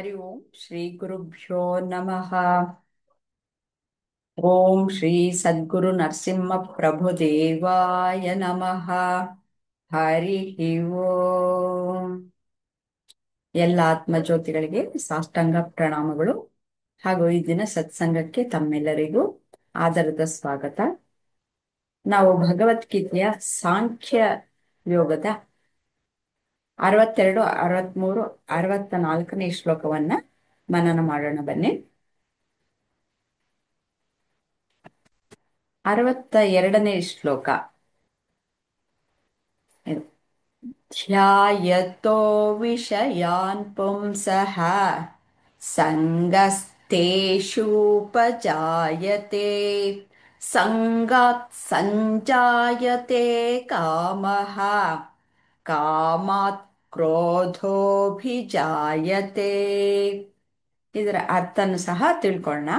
ಹರಿ ಓಂ ಶ್ರೀ ಗುರುಭ್ಯೋ ನಮಃ. ಓಂ ಶ್ರೀ ಸದ್ಗುರು ನರಸಿಂಹ ಪ್ರಭು ದೇವಾಯ ನಮಃ. ಹರಿ ಓಂ. ಎಲ್ಲ ಆತ್ಮಜ್ಯೋತಿಗಳಿಗೆ ಸಾಷ್ಟಾಂಗ ಪ್ರಣಾಮಗಳು ಹಾಗೂ ಈ ದಿನ ಸತ್ಸಂಗಕ್ಕೆ ತಮ್ಮೆಲ್ಲರಿಗೂ ಆದರದ ಸ್ವಾಗತ. ನಾವು ಭಗವದ್ಗೀತೆಯ ಸಾಂಖ್ಯ ಯೋಗದ 62, 63, 64ನೇ ಶ್ಲೋಕವನ್ನ ಮನನ ಮಾಡೋಣ ಬನ್ನಿ. 62ನೇ ಶ್ಲೋಕ ಇದು. ಧ್ಯಾಯತೋ ವಿಷಯಾನ್ ಪುಂಸಃ ಸಂಗಸ್ತೇಷೂಪಜಾಯತೆ ಸಂಗಾತ್ ಸಂಜಾಯತೆ ಕಾಮಃ ಕಾಮಾತ್ ಕ್ರೋಧೋಭಿಜಾಯತೆ. ಇದರ ಅರ್ಥನು ಸಹ ತಿಳ್ಕೊಳ್ಳೋಣ.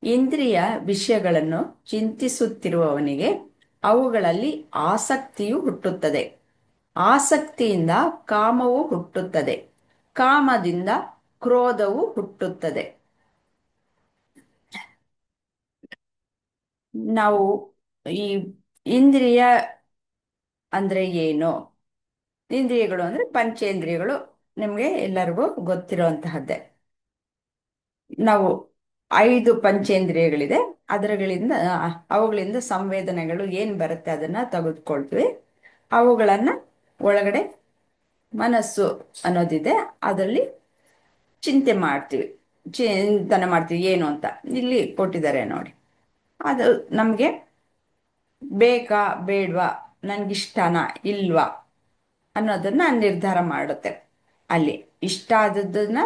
ಇಂದ್ರಿಯ ವಿಷಯಗಳನ್ನು ಚಿಂತಿಸುತ್ತಿರುವವನಿಗೆ ಅವುಗಳಲ್ಲಿ ಆಸಕ್ತಿಯು ಹುಟ್ಟುತ್ತದೆ. ಆಸಕ್ತಿಯಿಂದ ಕಾಮವು ಹುಟ್ಟುತ್ತದೆ. ಕಾಮದಿಂದ ಕ್ರೋಧವು ಹುಟ್ಟುತ್ತದೆ. ನಾವು ಈ ಇಂದ್ರಿಯ ಅಂದ್ರೆ ಏನು? ಇಂದ್ರಿಯಗಳು ಅಂದ್ರೆ ಪಂಚೇಂದ್ರಿಯಗಳು, ನಿಮ್ಗೆ ಎಲ್ಲರಿಗೂ ಗೊತ್ತಿರುವಂತಹದ್ದೇ. ನಾವು 5 ಪಂಚೇಂದ್ರಿಯಗಳಿದೆ. ಅವುಗಳಿಂದ ಸಂವೇದನೆಗಳು ಏನ್ ಬರುತ್ತೆ ಅದನ್ನ ತೆಗೆದುಕೊಳ್ತೀವಿ. ಅವುಗಳನ್ನ ಒಳಗಡೆ ಮನಸ್ಸು ಅನ್ನೋದಿದೆ, ಅದರಲ್ಲಿ ಚಿಂತನೆ ಮಾಡ್ತೀವಿ ಏನು ಅಂತ ಇಲ್ಲಿ ಕೊಟ್ಟಿದ್ದಾರೆ ನೋಡಿ. ಅದು ನಮ್ಗೆ ಬೇಕಾ ಬೇಡ್ವಾ, ನನ್ಗಿಷ್ಟನಾ ಇಲ್ವಾ ಅನ್ನೋದನ್ನ ನಿರ್ಧಾರ ಮಾಡುತ್ತೆ. ಅಲ್ಲಿ ಇಷ್ಟ ಆದದ್ದನ್ನ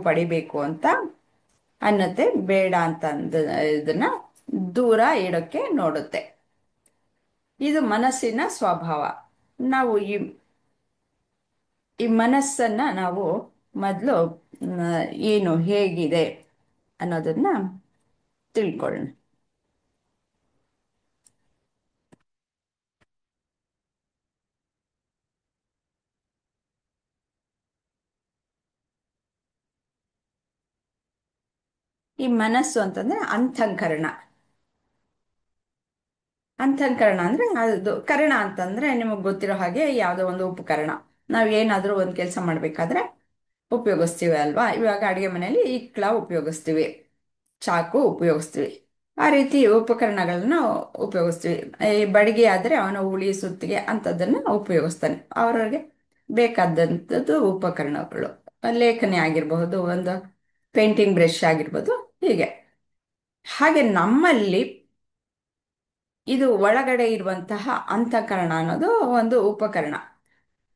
ಪಡಿಬೇಕು ಅಂತ ಅನ್ನತ್ತೆ. ಬೇಡ ಅಂತ ಇದನ್ನ ದೂರ ಇಡೋಕ್ಕೆ ನೋಡುತ್ತೆ. ಇದು ಮನಸ್ಸಿನ ಸ್ವಭಾವ. ನಾವು ಈ ಮನಸ್ಸನ್ನ ನಾವು ಮೊದಲು ಏನು ಹೇಗಿದೆ ಅನ್ನೋದನ್ನ ತಿಳ್ಕೊಳ್ಳೋಣ. ಈ ಮನಸ್ಸು ಅಂತಂದ್ರೆ ಅಂತಃಕರಣ. ಅಂತಃಕರಣ ಅಂದ್ರೆ ಅದು ಕರಣ ಅಂತಂದ್ರೆ ನಿಮಗೆ ಗೊತ್ತಿರೋ ಹಾಗೆ ಯಾವುದೋ ಒಂದು ಉಪಕರಣ. ನಾವ್ ಏನಾದ್ರೂ ಒಂದು ಕೆಲಸ ಮಾಡ್ಬೇಕಾದ್ರೆ ಉಪಯೋಗಿಸ್ತೀವಿ ಅಲ್ವಾ. ಇವಾಗ ಅಡಿಗೆ ಮನೆಯಲ್ಲಿ ಇಕ್ಳ ಉಪಯೋಗಿಸ್ತೀವಿ, ಚಾಕು ಉಪಯೋಗಿಸ್ತೀವಿ. ಆ ರೀತಿ ಉಪಕರಣಗಳನ್ನ ಉಪಯೋಗಿಸ್ತೀವಿ. ಈ ಬಡಿಗೆ ಆದ್ರೆ ಅವನ ಉಳಿ ಸುತ್ತಿಗೆ ಅಂತದನ್ನ ಉಪಯೋಗಿಸ್ತಾನೆ. ಅವ್ರವ್ರಿಗೆ ಬೇಕಾದಂಥದ್ದು ಉಪಕರಣಗಳು. ಲೇಖನಿ ಆಗಿರಬಹುದು, ಒಂದು ಪೇಂಟಿಂಗ್ ಬ್ರಷ್ ಆಗಿರ್ಬೋದು. ಹೀಗೆ ಹಾಗೆ ನಮ್ಮಲ್ಲಿ ಇದು ಒಳಗಡೆ ಇರುವಂತಹ ಅಂತಃಕರಣ ಅನ್ನೋದು ಒಂದು ಉಪಕರಣ.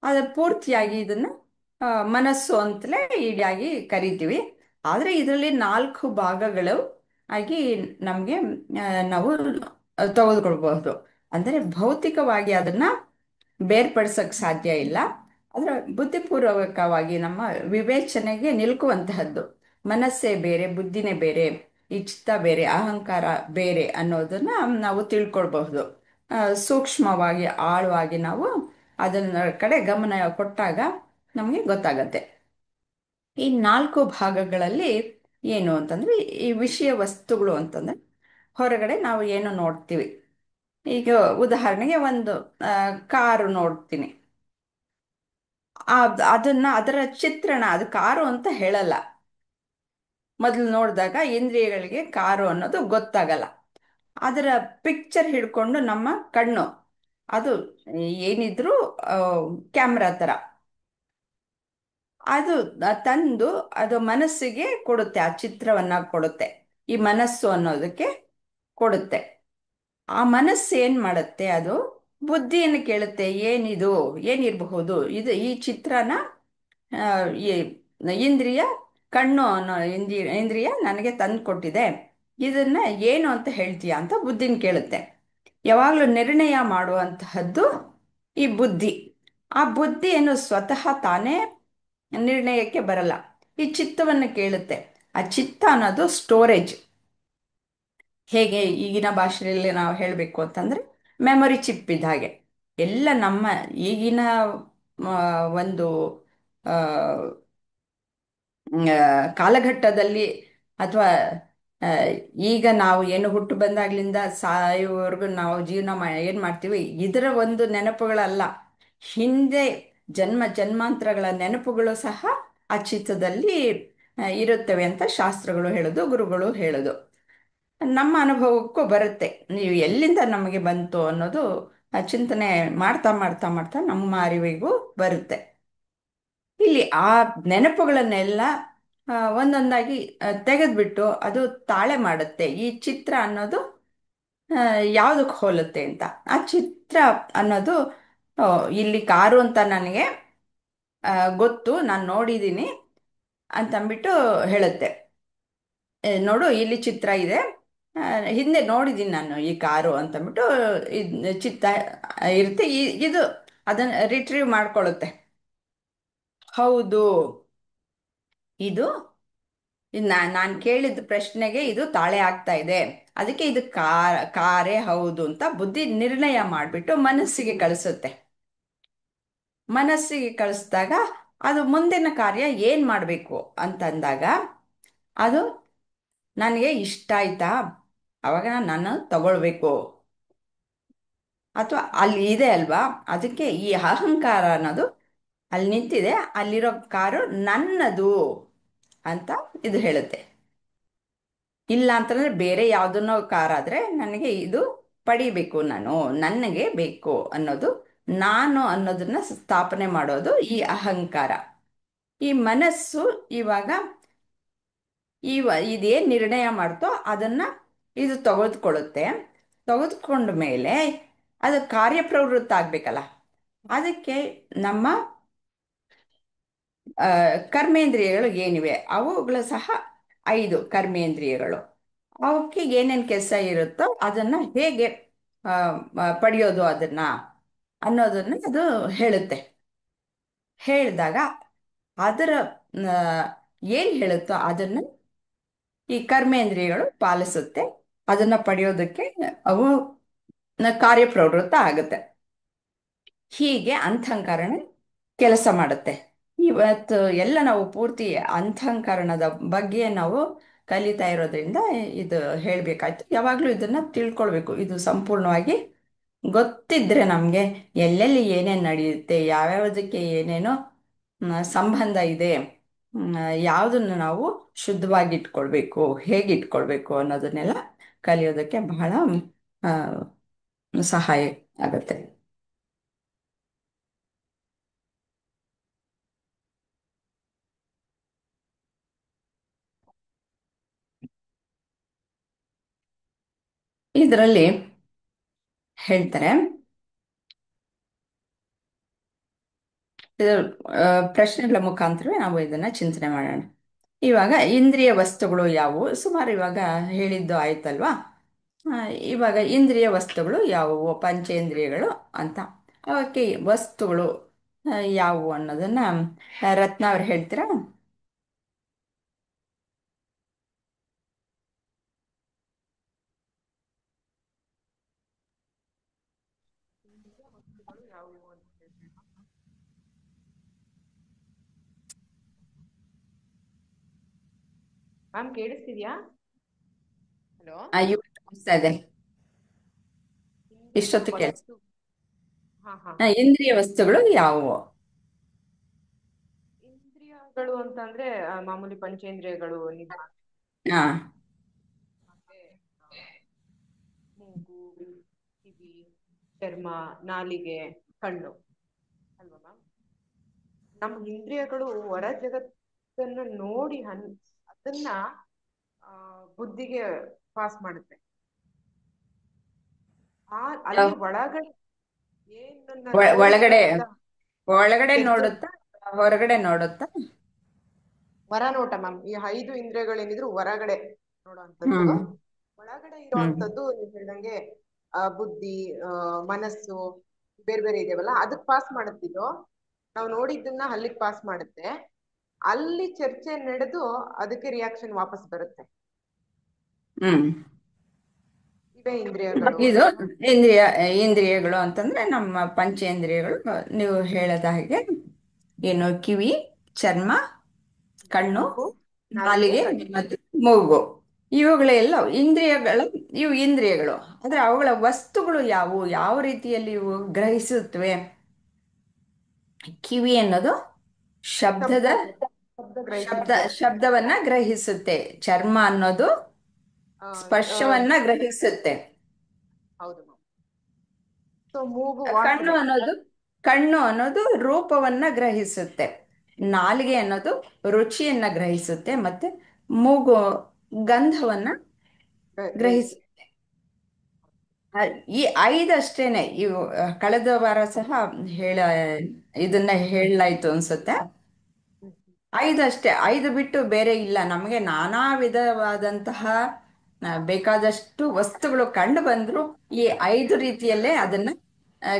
ಅದು ಪೂರ್ತಿಯಾಗಿ ಇದನ್ನ ಮನಸ್ಸು ಅಂತಲೇ ಇಡಿಯಾಗಿ ಕರಿತೀವಿ. ಆದರೆ ಇದರಲ್ಲಿ 4 ಭಾಗಗಳು ಆಗಿ ನಮಗೆ ನಾವು ತೆಗೆದುಕೊಳ್ಬಹುದು. ಅಂದರೆ ಭೌತಿಕವಾಗಿ ಅದನ್ನ ಬೇರ್ಪಡಿಸಕ್ ಸಾಧ್ಯ ಇಲ್ಲ. ಆದರೆ ಬುದ್ಧಿಪೂರ್ವಕವಾಗಿ ನಮ್ಮ ವಿವೇಚನೆಗೆ ನಿಲುಕುವಂತಹದ್ದು. ಮನಸ್ಸೇ ಬೇರೆ, ಬುದ್ಧಿನೇ ಬೇರೆ, ಈ ಚಿತ್ತ ಬೇರೆ, ಅಹಂಕಾರ ಬೇರೆ ಅನ್ನೋದನ್ನ ನಾವು ತಿಳ್ಕೊಳ್ಬಹುದು. ಸೂಕ್ಷ್ಮವಾಗಿ ಆಳವಾಗಿ ನಾವು ಅದನ್ನ ಕಡೆ ಗಮನ ಕೊಟ್ಟಾಗ ನಮಗೆ ಗೊತ್ತಾಗತ್ತೆ. ಈ 4 ಭಾಗಗಳಲ್ಲಿ ಏನು ಅಂತಂದ್ರೆ, ಈ ವಿಷಯ ವಸ್ತುಗಳು ಅಂತಂದ್ರೆ ಹೊರಗಡೆ ನಾವು ಏನು ನೋಡ್ತೀವಿ. ಈಗ ಉದಾಹರಣೆಗೆ ಒಂದು ಕಾರು ನೋಡ್ತೀನಿ. ಅದರ ಚಿತ್ರಣ, ಅದು ಕಾರು ಅಂತ ಹೇಳಲ್ಲ. ಮೊದಲು ನೋಡಿದಾಗ ಇಂದ್ರಿಯಗಳಿಗೆ ಕಾರು ಅನ್ನೋದು ಗೊತ್ತಾಗಲ್ಲ. ಅದರ ಪಿಕ್ಚರ್ ಹಿಡ್ಕೊಂಡು ನಮ್ಮ ಕಣ್ಣು ಅದು ಏನಿದ್ರು ಕ್ಯಾಮ್ರಾ ತರ ಅದು ತಂದು ಅದು ಮನಸ್ಸಿಗೆ ಕೊಡುತ್ತೆ, ಆ ಚಿತ್ರವನ್ನ ಕೊಡುತ್ತೆ. ಈ ಮನಸ್ಸು ಅನ್ನೋದಕ್ಕೆ ಕೊಡುತ್ತೆ. ಆ ಮನಸ್ಸು ಏನ್ ಮಾಡುತ್ತೆ, ಅದು ಬುದ್ಧಿಯನ್ನು ಕೇಳುತ್ತೆ. ಏನಿದು, ಏನಿರಬಹುದು ಇದು, ಈ ಚಿತ್ರನ ಆ, ಈ ಇಂದ್ರಿಯ ಕಣ್ಣು ಅನ್ನೋ ಇಂದ್ರಿಯ ನನಗೆ ತಂದು ಕೊಟ್ಟಿದೆ, ಇದನ್ನ ಏನು ಅಂತ ಹೇಳ್ತೀಯ ಅಂತ ಬುದ್ಧಿನ ಕೇಳುತ್ತೆ. ಯಾವಾಗಲೂ ನಿರ್ಣಯ ಮಾಡುವಂತಹದ್ದು ಈ ಬುದ್ಧಿ. ಆ ಬುದ್ಧಿ ಏನು ಸ್ವತಃ ತಾನೇ ನಿರ್ಣಯಕ್ಕೆ ಬರಲ್ಲ, ಈ ಚಿತ್ತವನ್ನು ಕೇಳುತ್ತೆ. ಆ ಚಿತ್ತ ಅನ್ನೋದು ಸ್ಟೋರೇಜ್. ಹೇಗೆ ಈಗಿನ ಭಾಷೆಯಲ್ಲಿ ನಾವು ಹೇಳಬೇಕು ಅಂತಂದ್ರೆ ಮೆಮೊರಿ ಚಿಪ್ ಇದ್ದ ಹಾಗೆ. ಎಲ್ಲ ನಮ್ಮ ಈಗಿನ ಒಂದು ಕಾಲಘಟ್ಟದಲ್ಲಿ ಅಥವಾ ಆ, ಈಗ ನಾವು ಏನು ಹುಟ್ಟು ಬಂದಾಗ್ಲಿಂದ ಸಾಯುವವರೆಗೂ ನಾವು ಜೀವನ ಏನು ಮಾಡ್ತೀವಿ ಇದರ ಒಂದು ನೆನಪುಗಳಲ್ಲ. ಹಿಂದೆ ಜನ್ಮ ಜನ್ಮಾಂತರಗಳ ನೆನಪುಗಳು ಸಹ ಆ ಚಿತ್ರದಲ್ಲಿ ಇರುತ್ತವೆ ಅಂತ ಶಾಸ್ತ್ರಗಳು ಹೇಳೋದು, ಗುರುಗಳು ಹೇಳೋದು. ನಮ್ಮ ಅನುಭವಕ್ಕೂ ಬರುತ್ತೆ. ನೀವು ಎಲ್ಲಿಂದ ನಮಗೆ ಬಂತು ಅನ್ನೋದು ಚಿಂತನೆ ಮಾಡ್ತಾ ಮಾಡ್ತಾ ಮಾಡ್ತಾ ನಮ್ಮ ಅರಿವಿಗೂ ಬರುತ್ತೆ. ಇಲ್ಲಿ ಆ ನೆನಪುಗಳನ್ನೆಲ್ಲ ಒಂದೊಂದಾಗಿ ತೆಗೆದ್ಬಿಟ್ಟು ಅದು ತಾಳೆ ಮಾಡುತ್ತೆ. ಈ ಚಿತ್ರ ಅನ್ನೋದು ಯಾವುದಕ್ಕೆ ಹೋಲುತ್ತೆ ಅಂತ. ಆ ಚಿತ್ರ ಅನ್ನೋದು ಆ, ಇಲ್ಲಿ ಕಾರು ಅಂತ ನನಗೆ ಗೊತ್ತು, ನಾನು ನೋಡಿದ್ದೀನಿ ಅಂತಂದ್ಬಿಟ್ಟು ಹೇಳುತ್ತೆ. ನೋಡು ಇಲ್ಲಿ ಚಿತ್ರ ಇದೆ, ಆ, ಹಿಂದೆ ನೋಡಿದ್ದೀನಿ ನಾನು ಈ ಕಾರು ಅಂತಂದ್ಬಿಟ್ಟು ಚಿತ್ರ ಇರುತ್ತೆ. ಇದು ಅದನ್ನು ರಿಟ್ರೀವ್ ಮಾಡ್ಕೊಳ್ಳುತ್ತೆ. ಹೌದು, ಇದು ನಾನು ಕೇಳಿದ ಪ್ರಶ್ನೆಗೆ ಇದು ತಾಳೆ ಆಗ್ತಾ ಇದೆ, ಅದಕ್ಕೆ ಇದು ಕಾರೇ ಹೌದು ಅಂತ ಬುದ್ಧಿ ನಿರ್ಣಯ ಮಾಡಿಬಿಟ್ಟು ಮನಸ್ಸಿಗೆ ಕಳಿಸುತ್ತೆ. ಮನಸ್ಸಿಗೆ ಕಳಿಸಿದಾಗ ಅದು ಮುಂದಿನ ಕಾರ್ಯ ಏನು ಮಾಡಬೇಕು ಅಂತಂದಾಗ ಅದು ನನಗೆ ಇಷ್ಟ ಆಯ್ತಾ, ಅವಾಗ ನಾನು ತಗೊಳ್ಬೇಕು. ಅಥವಾ ಅಲ್ಲಿ ಇದೆ ಅಲ್ವಾ, ಅದಕ್ಕೆ ಈ ಅಹಂಕಾರ ಅನ್ನೋದು ಅಲ್ಲಿ ನಿಂತಿದೆ, ಅಲ್ಲಿರೋ ಕಾರು ನನ್ನದು ಅಂತ ಇದು ಹೇಳುತ್ತೆ. ಇಲ್ಲ ಅಂತಂದ್ರೆ ಬೇರೆ ಯಾವುದನ್ನೋ ಕಾರಾದ್ರೆ ನನಗೆ ಇದು ಪಡಿಬೇಕು, ನಾನು ನನಗೆ ಬೇಕು ಅನ್ನೋದು, ನಾನು ಅನ್ನೋದನ್ನ ಸ್ಥಾಪನೆ ಮಾಡೋದು ಈ ಅಹಂಕಾರ. ಈ ಮನಸ್ಸು ಇವಾಗ ಇದೇನು ನಿರ್ಣಯ ಮಾಡ್ತೋ ಅದನ್ನ ಇದು ತೆಗೆದುಕೊಳ್ಳುತ್ತೆ. ತೆಗೆದುಕೊಂಡ ಮೇಲೆ ಅದು ಕಾರ್ಯಪ್ರವೃತ್ತ ಆಗ್ಬೇಕಲ್ಲ, ಅದಕ್ಕೆ ನಮ್ಮ ಕರ್ಮೇಂದ್ರಿಯಗಳು ಏನಿವೆ ಅವುಗಳು ಸಹ 5 ಕರ್ಮೇಂದ್ರಿಯಗಳು. ಅವಕ್ಕೆ ಏನೇನು ಕೆಲಸ ಇರುತ್ತೋ ಅದನ್ನ ಹೇಗೆ ಆ, ಪಡೆಯೋದು ಅದನ್ನ ಅನ್ನೋದನ್ನ ಅದು ಹೇಳುತ್ತೆ. ಹೇಳಿದಾಗ ಅದರ ಏನು ಹೇಳುತ್ತೋ ಅದನ್ನು ಈ ಕರ್ಮೇಂದ್ರಿಯಗಳು ಪಾಲಿಸುತ್ತೆ. ಅದನ್ನ ಪಡೆಯೋದಕ್ಕೆ ಅವು ಕಾರ್ಯಪ್ರವೃತ್ತ ಆಗುತ್ತೆ. ಹೀಗೆ ಅಂತಃಕರಣ ಕೆಲಸ ಮಾಡುತ್ತೆ. ಇವತ್ತು ಎಲ್ಲ ನಾವು ಪೂರ್ತಿ ಅಂತಃಕರಣದ ಬಗ್ಗೆ ನಾವು ಕಲಿತಾ ಇರೋದ್ರಿಂದ ಇದು ಹೇಳಬೇಕಾಯ್ತು. ಯಾವಾಗಲೂ ಇದನ್ನ ತಿಳ್ಕೊಳ್ಬೇಕು. ಇದು ಸಂಪೂರ್ಣವಾಗಿ ಗೊತ್ತಿದ್ರೆ ನಮಗೆ ಎಲ್ಲೆಲ್ಲಿ ಏನೇನು ನಡೆಯುತ್ತೆ, ಯಾವ್ಯಾವುದಕ್ಕೆ ಏನೇನೋ ಸಂಬಂಧ ಇದೆ, ಯಾವುದನ್ನು ನಾವು ಶುದ್ಧವಾಗಿ ಇಟ್ಕೊಳ್ಬೇಕು, ಹೇಗೆ ಇಟ್ಕೊಳ್ಬೇಕು ಅನ್ನೋದನ್ನೆಲ್ಲ ಕಲಿಯೋದಕ್ಕೆ ಬಹಳ ಆ, ಸಹಾಯ ಆಗುತ್ತೆ. ಇದರಲ್ಲಿ ಹೇಳ್ತಾರೆ, ಇದು ಪ್ರಶ್ನೆಗಳ ಮುಖಾಂತರವೇ ನಾವು ಇದನ್ನ ಚಿಂತನೆ ಮಾಡೋಣ. ಇವಾಗ ಇಂದ್ರಿಯ ವಸ್ತುಗಳು ಯಾವುವು, ಸುಮಾರು ಇವಾಗ ಹೇಳಿದ್ದು ಆಯ್ತಲ್ವಾ. ಆ, ಇವಾಗ ಇಂದ್ರಿಯ ವಸ್ತುಗಳು ಯಾವುವು, ಪಂಚೇಂದ್ರಿಯಗಳು ಅಂತ. ಅವಕ್ಕೆ ವಸ್ತುಗಳು ಯಾವುವು ಅನ್ನೋದನ್ನ ರತ್ನ ಅವ್ರು ಹೇಳ್ತೀರಾ? ಇಂದ್ರಿಯ ವಸ್ತುಗಳು ಯಾವುವು ಅಂತ ಹೇಳ್ತೀರಾ? ಮ್ಯಾಮ್ ಕೇಳಿಸ್ತಿದ್ಯಾ? ಹಲೋ. ಇವಾಗ ಕೇಳಿಸ್ತಾ ಇದೆ. ಇಂದ್ರಿಯ ಇಷ್ಟೊತ್ತು ಕೇಳಿಸ್ ವಸ್ತು. ಹಾ ಹಾ. ಇಂದ್ರಿಯ ವಸ್ತುಗಳು ಯಾವುವು? ಇಂದ್ರಿಯಗಳು ಅಂತಂದ್ರೆ ಮಾಮೂಲಿ ಪಂಚೇಂದ್ರಿಯಗಳು ನಿಧಾನ, ಹಾ. ಮತ್ತೆ ಆ, ಮೂಗು, ಕಿವಿ, ಚರ್ಮ, ನಾಲಿಗೆ, ಕಣ್ಣು ಅಲ್ವಾ ಮ್ಯಾಮ್? ನಮ್ಮ ಇಂದ್ರಿಯಗಳು ಹೊರ ಜಗತ್ತನ್ನ ನೋಡಿ ಅದನ್ನ ಆ, ಬುದ್ಧಿಗೆ ಪಾಸ್ ಮಾಡುತ್ತೆ. ಆ ಅಲ್ಲಿ ಯಾವ- ಒಳಗಡೆ ಏನನ್ನ ಒಳಗಡೆ ನೋಡ್ಬೇಕಂತ ಒಳಗಡೆ ಕೆಲ್ಸ. ನೋಡುತ್ತಾ, ಹೊರಗಡೆ ನೋಡುತ್ತಾ? ಹೊರ ನೋಟ ಮ್ಯಾಮ್. ಈ 5 ಇಂದ್ರಿಯಗಳೇನಿದ್ರು ಹೊರಗಡೆ ನೋಡುವಂಥದ್ದು. ಹ್ಮ್. ಒಳಗಡೆ ಹ್ಮ್. ಇರುವಂತದ್ದು ನೀವ್ ಹೇಳ್ದಂಗೆ ಬುದ್ಧಿ, ಮನಸ್ಸು ಬೇರೆ ಬೇರೆ ಇದೆಯಲ್ಲ ಅದಕ್ ಪಾಸ್ ಮಾಡುತ್ತಿದ್ದು. ನಾವು ನೋಡಿದ್ದನ್ನ ಅಲ್ಲಿಗೆ ಪಾಸ್ ಮಾಡುತ್ತೆ. ಅಲ್ಲಿ ಚರ್ಚೆ ನಡೆದು ಅದಕ್ಕೆ ರಿಯಾಕ್ಷನ್ ವಾಪಸ್ ಬರುತ್ತೆ. ಹ್ಮ್. ಇವೇ ಇಂದ್ರಿಯಗಳು ಇದು ಅಂತ. ಇಂದ್ರಿಯ ಇಂದ್ರಿಯಗಳು ಅಂತಂದ್ರೆ ನಮ್ಮ ಪಂಚೇಂದ್ರಿಯಗಳು. ನೀವು ಹೇಳದ ಹಾಗೆ ಏನು, ಕಿವಿ, ಚರ್ಮ, ಕಣ್ಣು, ಮೂಗು, ನಾಲಿಗೆ, ನಾಲಿಗೆ ಕಣ್ಣು. ಮತ್ತು ಮೂಗು. ಇವುಗಳೆಲ್ಲ ಇಂದ್ರಿಯಗಳು. ಇವು ಇಂದ್ರಿಯಗಳು. ಆದರೆ ಅವುಗಳ ವಸ್ತುಗಳು ಯಾವುವು, ಯಾವ ರೀತಿಯಲ್ಲಿ ಇವು ಗ್ರಹಿಸುತ್ತವೆ? ಕಿವಿ ಅನ್ನೋದು ಶಬ್ದ ಶಬ್ದದ ಶಬ್ದ ಶಬ್ದ ಗ್ರಹಿಸುತ್ತೆ. ಶಬ್ದವನ್ನ ಗ್ರಹಿಸುತ್ತೆ. ಚರ್ಮ ಅನ್ನೋದು ಆ, ಆ, ಸ್ಪರ್ಶವನ್ನ ಗ್ರಹಿಸುತ್ತೆ. ಹೌದು ಮ್ಯಾಮ್. ಸೊ ಮೂಗು ಕಣ್ಣು ವಾಸನೆ. ಅನ್ನೋದು ಕಣ್ಣು ಅನ್ನೋದು ರೂಪವನ್ನ ಗ್ರಹಿಸುತ್ತೆ. ನಾಲಿಗೆ ಅನ್ನೋದು ರುಚಿಯನ್ನ ಗ್ರಹಿಸುತ್ತೆ. ಮತ್ತೆ ಮೂಗು ಗಂಧವನ್ನ ಗ್ರಹಿಸುತ್ತೆ. ಗ್ರಹಿಸುತ್ತೆ. ಈ ಐದಷ್ಟೇನೆ ಇವು. ಕಳೆದ ವಾರ ಸಹ ಹೇಳ ಇದನ್ನ ಹೇಳಲಾಯ್ತು ಅನ್ಸುತ್ತೆ. ಹ್ಮ್. ಐದಷ್ಟೇ. ಐದು ಬಿಟ್ಟು ಬೇರೆ ಇಲ್ಲ. ನಮಗೆ ನಾನಾ ವಿಧವಾದಂತಹ ಬೇಕಾದಷ್ಟು ವಸ್ತುಗಳು ಕಂಡು ಬಂದ್ರು ಈ ಐದು ರೀತಿಯಲ್ಲೇ ಅದನ್ನ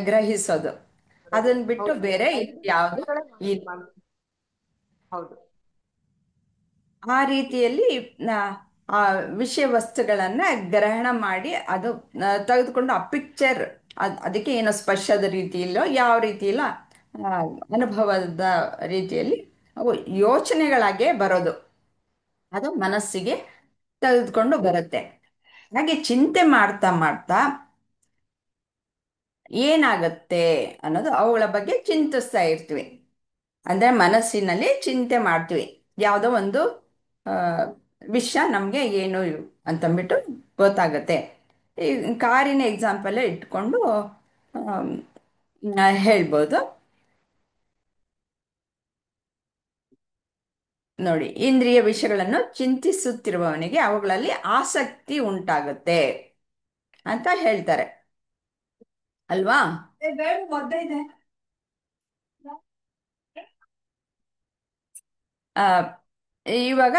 ಗ್ರಹಿಸೋದು. ಅದನ್ನ ಬಿಟ್ಟು ಹೌದು, ಬೇರೆ ಐದು ಯಾವುದು ವಿಷಯಗಳೇ ಇಲ್ಲ. ಮ್ಯಾಮ್. ಹೌದು. ಆ ರೀತಿಯಲ್ಲಿ ಆ ವಿಷಯ ವಸ್ತುಗಳನ್ನ ಗ್ರಹಣ ಮಾಡಿ ಅದು ತೆಗೆದುಕೊಂಡು ಆ ಪಿಕ್ಚರ್, ಅದಕ್ಕೆ ಏನೋ ಸ್ಪರ್ಶದ ರೀತಿಯಲ್ಲೋ ಯಾವ ರೀತಿಯಲ್ಲ ಆ, ಅನುಭವದ ರೀತಿಯಲ್ಲಿ ಅವು ಯೋಚನೆಗಳಾಗೆ ಬರೋದು. ಅದು ಮನಸ್ಸಿಗೆ ತೆಗೆದುಕೊಂಡು ಬರುತ್ತೆ. ಹಾಗೆ ಚಿಂತೆ ಮಾಡ್ತಾ ಮಾಡ್ತಾ ಏನಾಗತ್ತೆ ಅನ್ನೋದು ಅವುಗಳ ಬಗ್ಗೆ ಚಿಂತಿಸ್ತಾ ಇರ್ತೀವಿ. ಅಂದ್ರೆ ಮನಸ್ಸಿನಲ್ಲಿ ಚಿಂತೆ ಮಾಡ್ತೀವಿ. ಯಾವುದೋ ಒಂದು ಆ, ವಿಷಯ ನಮಗೆ ಏನು ಅಂತಂದ್ಬಿಟ್ಟು ಗೊತ್ತಾಗತ್ತೆ. ಈ ಕಾರಿನ ಎಕ್ಸಾಂಪಲ್ಲೇ ಇಟ್ಕೊಂಡು ಆಮ್, ಹೇಳ್ಬೋದು. ನೋಡಿ, ಇಂದ್ರಿಯ ವಿಷಯಗಳನ್ನು ಚಿಂತಿಸುತ್ತಿರುವವನಿಗೆ ಅವುಗಳಲ್ಲಿ ಆಸಕ್ತಿ ಉಂಟಾಗುತ್ತೆ ಅಂತ ಹೇಳ್ತಾರೆ ಅಲ್ವಾ? ಆ, ಇವಾಗ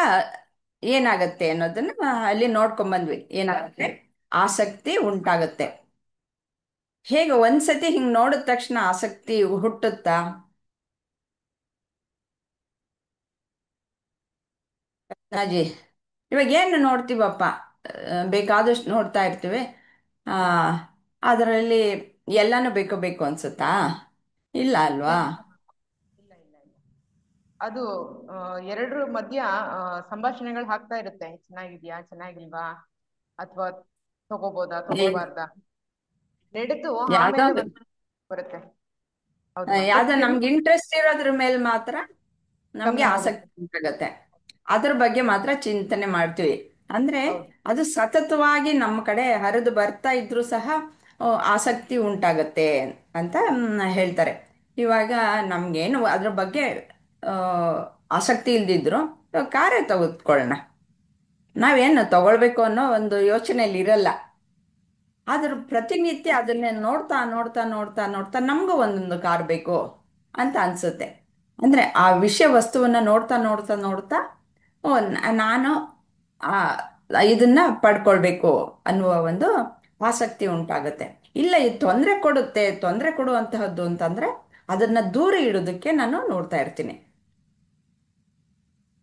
ಏನಾಗತ್ತೆ ಅನ್ನೋದನ್ನ ಅಲ್ಲಿ ನೋಡ್ಕೊಂಡ್ ಬಂದ್ವಿ. ಏನಾಗುತ್ತೆ? ಆಸಕ್ತಿ ಉಂಟಾಗತ್ತೆ. ಹೇಗೆ ಒಂದ್ಸತಿ ಹಿಂಗ್ ನೋಡಿದ ತಕ್ಷಣ ಆಸಕ್ತಿ ಹುಟ್ಟುತ್ತಾ? ಅಜ್ಜಿ, ಇವಾಗ ಏನು ನೋಡ್ತೀವಪ್ಪ? ಬೇಕಾದಷ್ಟು ನೋಡ್ತಾ ಇರ್ತೀವಿ. ಆ ಅದರಲ್ಲಿ ಎಲ್ಲಾನು ಬೇಕು ಬೇಕು ಅನ್ಸುತ್ತಾ? ಇಲ್ಲ ಅಲ್ವಾ? ಇಲ್ಲ ಇಲ್ಲ ಇಲ್ಲ ಇಲ್ಲ. ಅದು ಆ, ಎರಡರ ಮಧ್ಯ ಸಂಭಾಷಣೆಗಳು ಆಗ್ತಾ ಇರುತ್ತೆ. ಚೆನ್ನಾಗಿದ್ಯಾ, ಚೆನ್ನಾಗಿಲ್ವಾ, ಅಥವಾ ತಗೋಬೋದಾ, ತಗೋಬಾರ್ದಾ, ನಡೆದು ಯಾವ್ದೋ ಆಮೇಲೆ ಒಂದು ಬರುತ್ತೆ. ಹೌದು ಮ್ಯಾಮ್. ಬಟ್ ಯಾವ್ದೋ ನಮ್ಗೆ ಇಂಟ್ರೆಸ್ಟ್ ಇರೋದ್ರ ಮೇಲೆ ಮಾತ್ರ ನಮ್ಗೆ ಗಮನ ಹೋಗುತ್ತೆ. ಆಸಕ್ತಿ ಉಂಟಾಗತ್ತೆ. ಅದ್ರ ಬಗ್ಗೆ ಮಾತ್ರ ಚಿಂತನೆ ಮಾಡ್ತೀವಿ. ಅಂದ್ರೆ ಹೌದು. ಅದು ಸತತವಾಗಿ ನಮ್ಮ ಕಡೆ ಹರಿದು ಬರ್ತಾ ಇದ್ರೂ ಸಹ ಆಸಕ್ತಿ ಉಂಟಾಗತ್ತೆ ಅಂತ ಹೇಳ್ತಾರೆ. ಇವಾಗ ನಮ್ಗೇನು ಅದ್ರ ಬಗ್ಗೆ ಆ, ಆಸಕ್ತಿ ಇಲ್ದಿದ್ರು ಕಾರೇ ತೆಗೆದುಕೊಳ್ಳೋಣ. ನಾವೇನು ತಗೊಳ್ಬೇಕು ಅನ್ನೋ ಒಂದು ಯೋಚನೆಯಲ್ಲಿ ಇರಲ್ಲ. ಆದ್ರೆ ಪ್ರತಿನಿತ್ಯ ಅದನ್ನೇ ನೋಡ್ತಾ ನೋಡ್ತಾ ನೋಡ್ತಾ ನೋಡ್ತಾ ನಮಗೂ ಒಂದೊಂದು ಕಾರ್ ಬೇಕು ಅಂತ ಅನ್ಸುತ್ತೆ. ಅಂದ್ರೆ ಆ ವಿಷಯ ವಸ್ತುವನ್ನ ನೋಡ್ತಾ ನೋಡ್ತಾ ನೋಡ್ತಾ ಓ ನಾನು ಆ ಇದನ್ನ ಪಡ್ಕೊಳ್ಬೇಕು ಅನ್ನುವ ಒಂದು ಆಸಕ್ತಿ ಉಂಟಾಗುತ್ತೆ. ಇಲ್ಲ, ಇದು ತೊಂದರೆ ಕೊಡುತ್ತೆ, ತೊಂದರೆ ಕೊಡುವಂತಹದ್ದು ಅಂತಂದ್ರೆ ಅದನ್ನ ದೂರ ಇಡೋದಕ್ಕೆ ನಾನು ನೋಡ್ತಾ ಇರ್ತೀನಿ.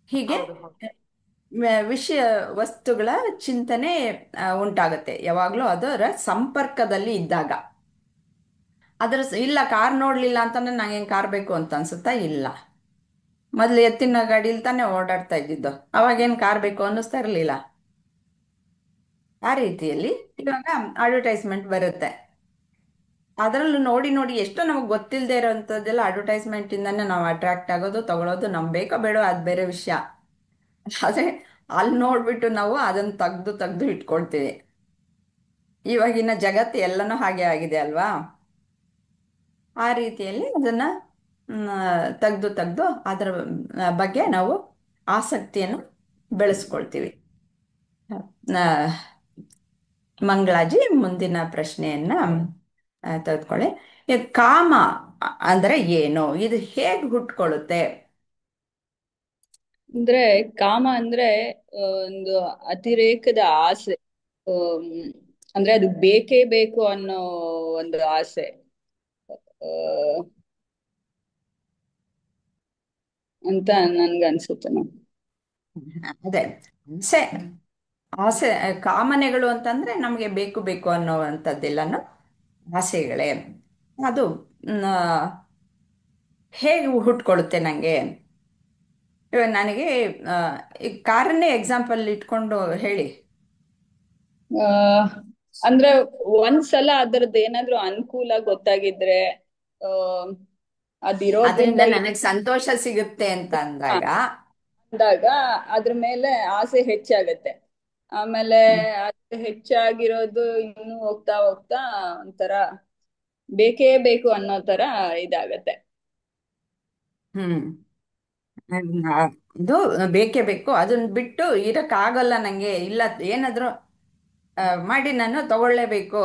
ಹೀಗೆ ಹೌದು ಹೌದು. ವಿಷಯ ವಸ್ತುಗಳ ಚಿಂತನೆ ಉಂಟಾಗುತ್ತೆ ಯಾವಾಗಲೂ ಅದರ ಸಂಪರ್ಕದಲ್ಲಿ ಇದ್ದಾಗ. ಇಲ್ಲ, ಕಾರ್ ನೋಡ್ಲಿಲ್ಲ ಅಂತಂದ್ರೆ ನಂಗೆ ಕಾರ್ ಬೇಕು ಅಂತ ಅನ್ಸುತ್ತಾ? ಇಲ್ಲ. ಮೊದ್ಲು ಎತ್ತಿನ ಗಾಡಿಲಿ ತಾನೇ ಓಡಾಡ್ತಾ ಇದ್ದಿದ್ದು, ಅವಾಗೇನು ಕಾರ್ ಬೇಕು ಅನ್ನಿಸ್ತಾ ಇರಲಿಲ್ಲ. ಆ ರೀತಿಯಲ್ಲಿ ಇವಾಗ ಅಡ್ವರ್ಟೈಸ್ಮೆಂಟ್ ಬರುತ್ತೆ. ಅದರಲ್ಲೂ ನೋಡಿ ನೋಡಿ ಎಷ್ಟೋ ನಮಗೆ ಗೊತ್ತಿಲ್ಲದೆ ಇರೋವಂಥದ್ದೆಲ್ಲ ಅಡ್ವರ್ಟೈಸ್ಮೆಂಟ್ ಇಂದಾನೆ ನಾವು ಅಟ್ರಾಕ್ಟ್ ಆಗೋದು, ತಗೊಳ್ಳೋದು. ನಮ್ಗೆ ಬೇಕೋ ಬೇಡೋ ಅದು ಬೇರೆ ವಿಷಯ. ಆದ್ರೆ ಅಲ್ಲಿ ನೋಡ್ಬಿಟ್ಟು ನಾವು ಅದನ್ನ ತೆಗ್ದು ತೆಗ್ದು ಇಟ್ಕೊಳ್ತೀವಿ. ಇವಾಗಿನ ಜಗತ್ತು ಎಲ್ಲನೂ ಹಾಗೆ ಆಗಿದೆ ಅಲ್ವಾ? ಆ ರೀತಿಯಲ್ಲಿ ಅದನ್ನ ತೆಗ್ದು ತೆಗ್ದು ಅದರ ಬಗ್ಗೆ ನಾವು ಆಸಕ್ತಿಯನ್ನು ಬೆಳೆಸ್ಕೊಳ್ತೀವಿ. ಆ, ಮಂಗಳಾಜಿ ಮುಂದಿನ ಪ್ರಶ್ನೆಯನ್ನ ತೆಗೆದುಕೊಳ್ಳಿ. ಈ ಕಾಮ ಅಂದ್ರೆ ಏನು? ಇದು ಹೇಗೆ ಹುಟ್ಕೊಳ್ಳುತ್ತೆ? ಅಂದ್ರೆ ಕಾಮ ಅಂದ್ರೆ ಒಂದು ಅತಿರೇಕದ ಆಸೆ. ಆಮ್, ಅಂದ್ರೆ ಅದು ಬೇಕೇ ಬೇಕು ಅನ್ನೋ ಒಂದು ಆಸೆ ಆ, ಅಂತ ನನ್ಗನ್ಸುತ್ತೆ ಮ್ಯಾಮ್. ಅದೇ ಆಸೆ. ಆಸೆ ಕಾಮನೆಗಳು ಅಂತಂದ್ರೆ ನಮಗೆ ಬೇಕು ಬೇಕು ಅನ್ನೋವಂಥದ್ದೆಲ್ಲನೂ ಆಸೆಗಳೇ. ಅದು ಮ್, ಹೇಗೆ ಹುಟ್ಕೊಳ್ಳುತ್ತೆ ನಂಗೆ? ಇವಾಗ ನನಗೆ ಆ, ಈ ಕಾರನ್ನೇ ಎಕ್ಸಾಂಪಲ್ ಇಟ್ಕೊಂಡು ಹೇಳಿ. ಆ, ಅಂದ್ರೆ ಒಂದ್ಸಲ ಅದರದ್ದು ಏನಾದ್ರೂ ಅನುಕೂಲ ಗೊತ್ತಾಗಿದ್ರೆ ಆ ಅದಿರೋದ್ರಿಂದ ಅದರಿಂದ ನನಗೆ ಸಂತೋಷ ಸಿಗುತ್ತೆ ಅಂತ ಅಂದಾಗ. ಅಂದಾಗ ಅದ್ರ ಮೇಲೆ ಆಸೆ ಹೆಚ್ಚಾಗತ್ತೆ. ಆಮೇಲೆ ಹ್ಮ್. ಅದು ಹೆಚ್ಚಾಗಿರೋದು ಇನ್ನು ಹೋಗ್ತಾ ಹೋಗ್ತಾ ಒಂಥರ ಬೇಕೇ ಬೇಕು ಅನ್ನೋ ತರ ಇದಾಗತ್ತೆ. ಹ್ಮ್. ಇದು ಬೇಕೇ ಬೇಕು, ಅದನ್ನ ಬಿಟ್ಟು ಇರಕ್ಕಾಗಲ್ಲ ನಂಗೆ, ಇಲ್ಲ ಏನಾದರೂ ಮಾಡಿ ನಾನು ತಗೊಳ್ಳೇಬೇಕು.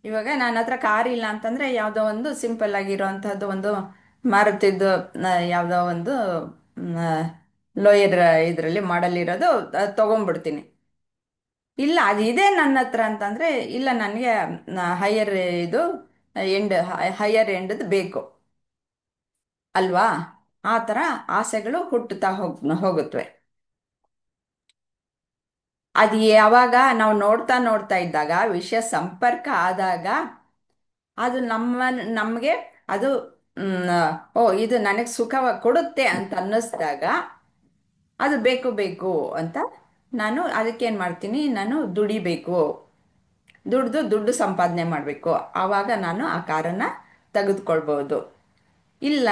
ಇವಾಗ ನನ್ನ ಹತ್ರ ಕಾರ್ ಇಲ್ಲ ಅಂತಂದ್ರೆ ಯಾವುದೋ ಒಂದು ಸಿಂಪಲ್ ಆಗಿರೋವಂಥದ್ದು ಒಂದು ಮಾರುತಿದ್ದು ಯಾವುದೋ ಒಂದು ಲೋಯರ್ ಇದರಲ್ಲಿ ಮಾಡಲ್ ಇರೋದು ತಗೊಂಡ್ಬಿಡ್ತೀನಿ. ಇಲ್ಲ ಅದು ಇದೆ ನನ್ನ ಹತ್ರ ಅಂತಂದ್ರೆ, ಇಲ್ಲ ನನಗೆ ಹೈಯರ್ ಇದು ಎಂಡ್ ಹೈಯರ್ ಎಂಡದು ಬೇಕು ಅಲ್ವಾ? ಆ ಥರ ಆಸೆಗಳು ಹುಟ್ಟುತ್ತಾ ಹೋಗುತ್ತವೆ. ಅದು ಯಾವಾಗ ನಾವು ನೋಡ್ತಾ ನೋಡ್ತಾ ಇದ್ದಾಗ ವಿಷಯ ಸಂಪರ್ಕ ಆದಾಗ ಅದು ನಮಗೆ ಅದು ಮ್, ಓ ಇದು ನನಗೆ ಸುಖ ಕೊಡುತ್ತೆ ಅಂತ ಅನ್ನಿಸ್ದಾಗ ಅದು ಬೇಕು ಬೇಕು ಅಂತ ನಾನು ಅದಕ್ಕೇನು ಮಾಡ್ತೀನಿ, ನಾನು ದುಡಿಬೇಕು, ದುಡ್ಡು ಸಂಪಾದನೆ ಮಾಡಬೇಕು. ಆವಾಗ ನಾನು ಆ ಕಾರನ್ನು ತೆಗೆದುಕೊಳ್ಬೋದು. ಇಲ್ಲ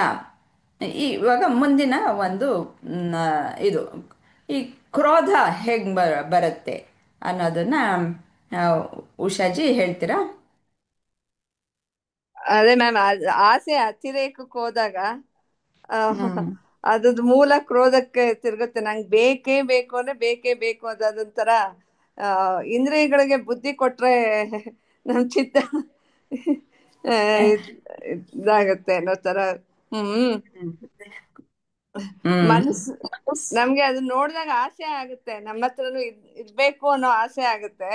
ಇವಾಗ ಮುಂದಿನ ಒಂದು ಇದು ಈ ಕ್ರೋಧ ಹೇಗೆ ಬರುತ್ತೆ ಅನ್ನೋದನ್ನ ಆ, ಉಷಾಜಿ ಹೇಳ್ತೀರಾ? ಅದೇ ಮ್ಯಾಮ್, ಆಸೆ ಅತಿರೇಕಕ್ಕೆ ಹೋದಾಗ ಆ, ಹ್ಮ್. ಅದ್ರದ್ದು ಮೂಲ ಕ್ರೋಧಕ್ಕೆ ತಿರುಗುತ್ತೆ. ನಂಗೆ ಬೇಕೇ ಬೇಕು ಅಂದ್ರೆ ಬೇಕೇ ಬೇಕು ಅಂತ ಅದೊಂಥರ ಆ, ಇಂದ್ರಿಯಗಳಿಗೆ ಬುದ್ಧಿ ಕೊಟ್ರೆ ನಮ್ ಚಿತ್ತ ಆ, ಇದ್- ಇದಾಗತ್ತೆ ಅನ್ನೋ ತರ. ಹ್ಮ್. ಹ್ಮ್. ಮನಸ್ಸು ನಮ್ಗೆ ಅದನ್ನ ನೋಡಿದಾಗ ಆಸೆ ಆಗುತ್ತೆ, ನಮ್ಮ ಹತ್ರನು ಇರ್ಬೇಕು ಅನ್ನೋ ಆಸೆ ಆಗುತ್ತೆ.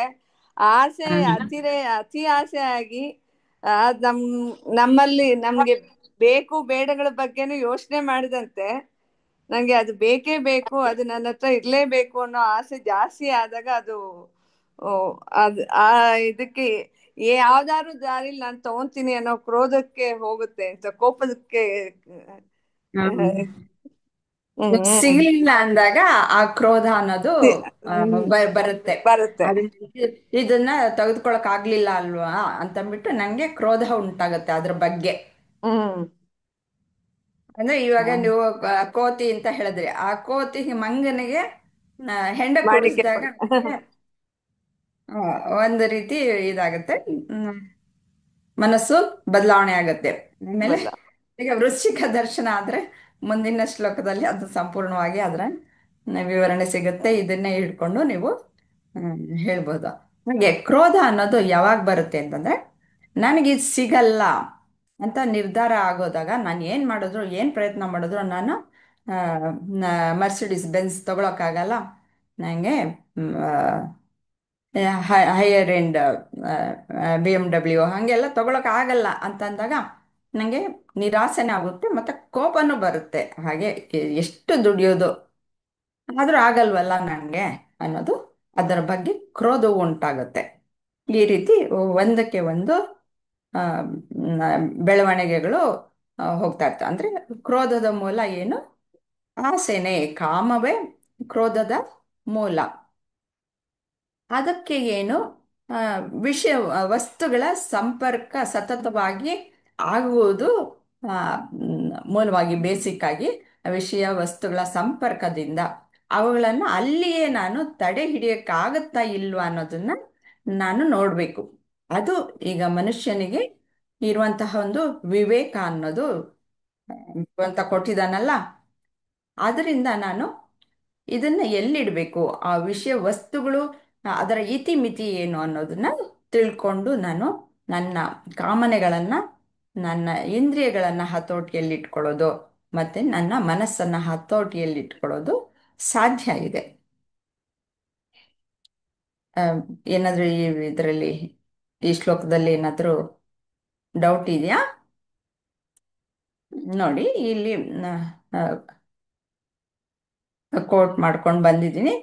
ಆಸೆ ಹ್ಮ್. ಅತಿ ಆಸೆ ಆಗಿ ಆ, ನಮ್ ನಮ್ಮಲ್ಲಿ ನಮ್ಗೆ ಬೇಕು ಬೇಡಗಳ ಬಗ್ಗೆನೂ ಯೋಚನೆ ಮಾಡಿದಂತೆ ನಂಗೆ ಅದು ಬೇಕೇ ಬೇಕು, ಅದು ನನ್ನ ಹತ್ರ ಇರ್ಲೇಬೇಕು ಅನ್ನೋ ಆಸೆ ಜಾಸ್ತಿ ಆದಾಗ ಅದು ಓ, ಅದು ಆ ಇದಕ್ಕೆ ಯಾವ್ದಾದ್ರು ದಾರಿಲಿ ನಾನು ತಗೊಂತೀನಿ ಅನ್ನೋ ಕ್ರೋಧಕ್ಕೆ ಹೋಗುತ್ತೆ, ಕೋಪದಕ್ಕೆ. ಹ್ಮ್. ಹ್ಮ್. ಸಿಗ್ಲಿಲ್ಲ ಅಂದಾಗ ಆ ಕ್ರೋಧ ಅನ್ನೋದು ಹ್ಮ್. ಬರುತ್ತೆ. ಬರುತ್ತೆ. ಇದನ್ನ ತೆಗೆದುಕೊಳಕ್ ಆಗ್ಲಿಲ್ಲ ಅಲ್ವಾ ಅಂತಂದ್ಬಿಟ್ಟು ನಂಗೆ ಕ್ರೋಧ ಉಂಟಾಗತ್ತೆ ಅದ್ರ ಬಗ್ಗೆ. ಹ್ಮ್. ಅಂದ್ರೆ ಇವಾಗ ನೀವು ಕೋತಿ ಅಂತ ಹೇಳಿದ್ರಿ, ಆ ಕೋತಿ ಮಂಗನಿಗೆ ಹೆಂಡ ಮಾಡಿಕೆ ಕುಡಿಸಿದಾಗ ಕೊಡು. ಒಂದು ರೀತಿ ಇದಾಗತ್ತೆ. ಮನಸ್ಸು ಬದಲಾವಣೆ ಆಗತ್ತೆ. ಆಮೇಲೆ ಬಲ್ಲ. ಈಗ ವೃಶ್ಚಿಕ ದರ್ಶನ ಆದ್ರೆ ಮುಂದಿನ ಶ್ಲೋಕದಲ್ಲಿ ಅದು ಸಂಪೂರ್ಣವಾಗಿ ಅದರ ವಿವರಣೆ ಸಿಗುತ್ತೆ. ಇದನ್ನೇ ಹಿಡ್ಕೊಂಡು ನೀವು ಹೇಳ್ಬೋದು. ಹಾಗೆ ಕ್ರೋಧ ಅನ್ನೋದು ಯಾವಾಗ ಬರುತ್ತೆ ಅಂತಂದ್ರೆ, ನನಗಿದು ಸಿಗಲ್ಲ ಅಂತ ನಿರ್ಧಾರ ಆಗೋದಾಗ ನಾನು ಏನು ಮಾಡಿದ್ರು, ಏನು ಪ್ರಯತ್ನ ಮಾಡಿದ್ರು ನಾನು ಮರ್ಸಿಡಿಸ್ ಬೆನ್ಸ್ ತಗೊಳಕ್ಕಾಗಲ್ಲ, ನನಗೆ ಹೈಯರ್ ಎಂಡ್ BMW ಹಾಗೆಲ್ಲ ತಗೊಳಕ್ಕಾಗಲ್ಲ ಅಂತಂದಾಗ ನನಗೆ ನಿರಾಸೆನೇ ಆಗುತ್ತೆ, ಮತ್ತು ಕೋಪನೂ ಬರುತ್ತೆ. ಹಾಗೆ ಎಷ್ಟು ದುಡಿಯೋದು ಆದರೂ ಆಗಲ್ವಲ್ಲ ನನಗೆ ಅನ್ನೋದು, ಅದರ ಬಗ್ಗೆ ಕ್ರೋಧವು ಉಂಟಾಗುತ್ತೆ. ಈ ರೀತಿ ಒಂದಕ್ಕೆ ಒಂದು ಆ, ಬೆಳವಣಿಗೆಗಳು ಹೋಗ್ತಾ ಇರ್ತವೆ. ಅಂದರೆ ಕ್ರೋಧದ ಮೂಲ ಏನು? ಆಸೆನೇ, ಕಾಮವೇ ಕ್ರೋಧದ ಮೂಲ. ಅದಕ್ಕೆ ಏನು ಆ, ವಿಷಯ ವಸ್ತುಗಳ ಸಂಪರ್ಕ ಸತತವಾಗಿ ಆಗುವುದು ಆ, ಮೂಲವಾಗಿ ಬೇಸಿಕ್ ಆಗಿ ವಿಷಯ ವಸ್ತುಗಳ ಸಂಪರ್ಕದಿಂದ ಅವುಗಳನ್ನು ಅಲ್ಲಿಯೇ ನಾನು ತಡೆ ಹಿಡಿಯೋಕ್ಕಾಗತ್ತಾ ಇಲ್ವಾ ಅನ್ನೋದನ್ನ ನಾನು ನೋಡಬೇಕು. ಅದು ಈಗ ಮನುಷ್ಯನಿಗೆ ಇರುವಂತಹ ಒಂದು ವಿವೇಕ ಅನ್ನೋದು ಭಗವಂತ ಕೊಟ್ಟಿದ್ದಾನಲ್ಲ. ಅದರಿಂದ ನಾನು ಇದನ್ನ ಎಲ್ಲಿಡಬೇಕು, ಆ ವಿಷಯ ವಸ್ತುಗಳು ಅದರ ಇತಿಮಿತಿ ಏನು ಅನ್ನೋದನ್ನ ತಿಳ್ಕೊಂಡು ನಾನು ನನ್ನ ಕಾಮನೆಗಳನ್ನು, ನನ್ನ ಇಂದ್ರಿಯಗಳನ್ನು ಹತೋಟಿಯಲ್ಲಿಟ್ಕೊಳ್ಳೋದು ಮತ್ತು ನನ್ನ ಮನಸ್ಸನ್ನು ಹತೋಟಿಯಲ್ಲಿಟ್ಕೊಳ್ಳೋದು ಸಾಧ್ಯ ಇದೆ. ಆ, ಏನಾದರೂ ಇದರಲ್ಲಿ ಈ ಶ್ಲೋಕದಲ್ಲಿ ಏನಾದರೂ ಡೌಟ್ ಇದೆಯಾ? ನೋಡಿ ಇಲ್ಲಿ ಕೋಟ್ ಮಾಡ್ಕೊಂಡು ಬಂದಿದ್ದೀನಿ.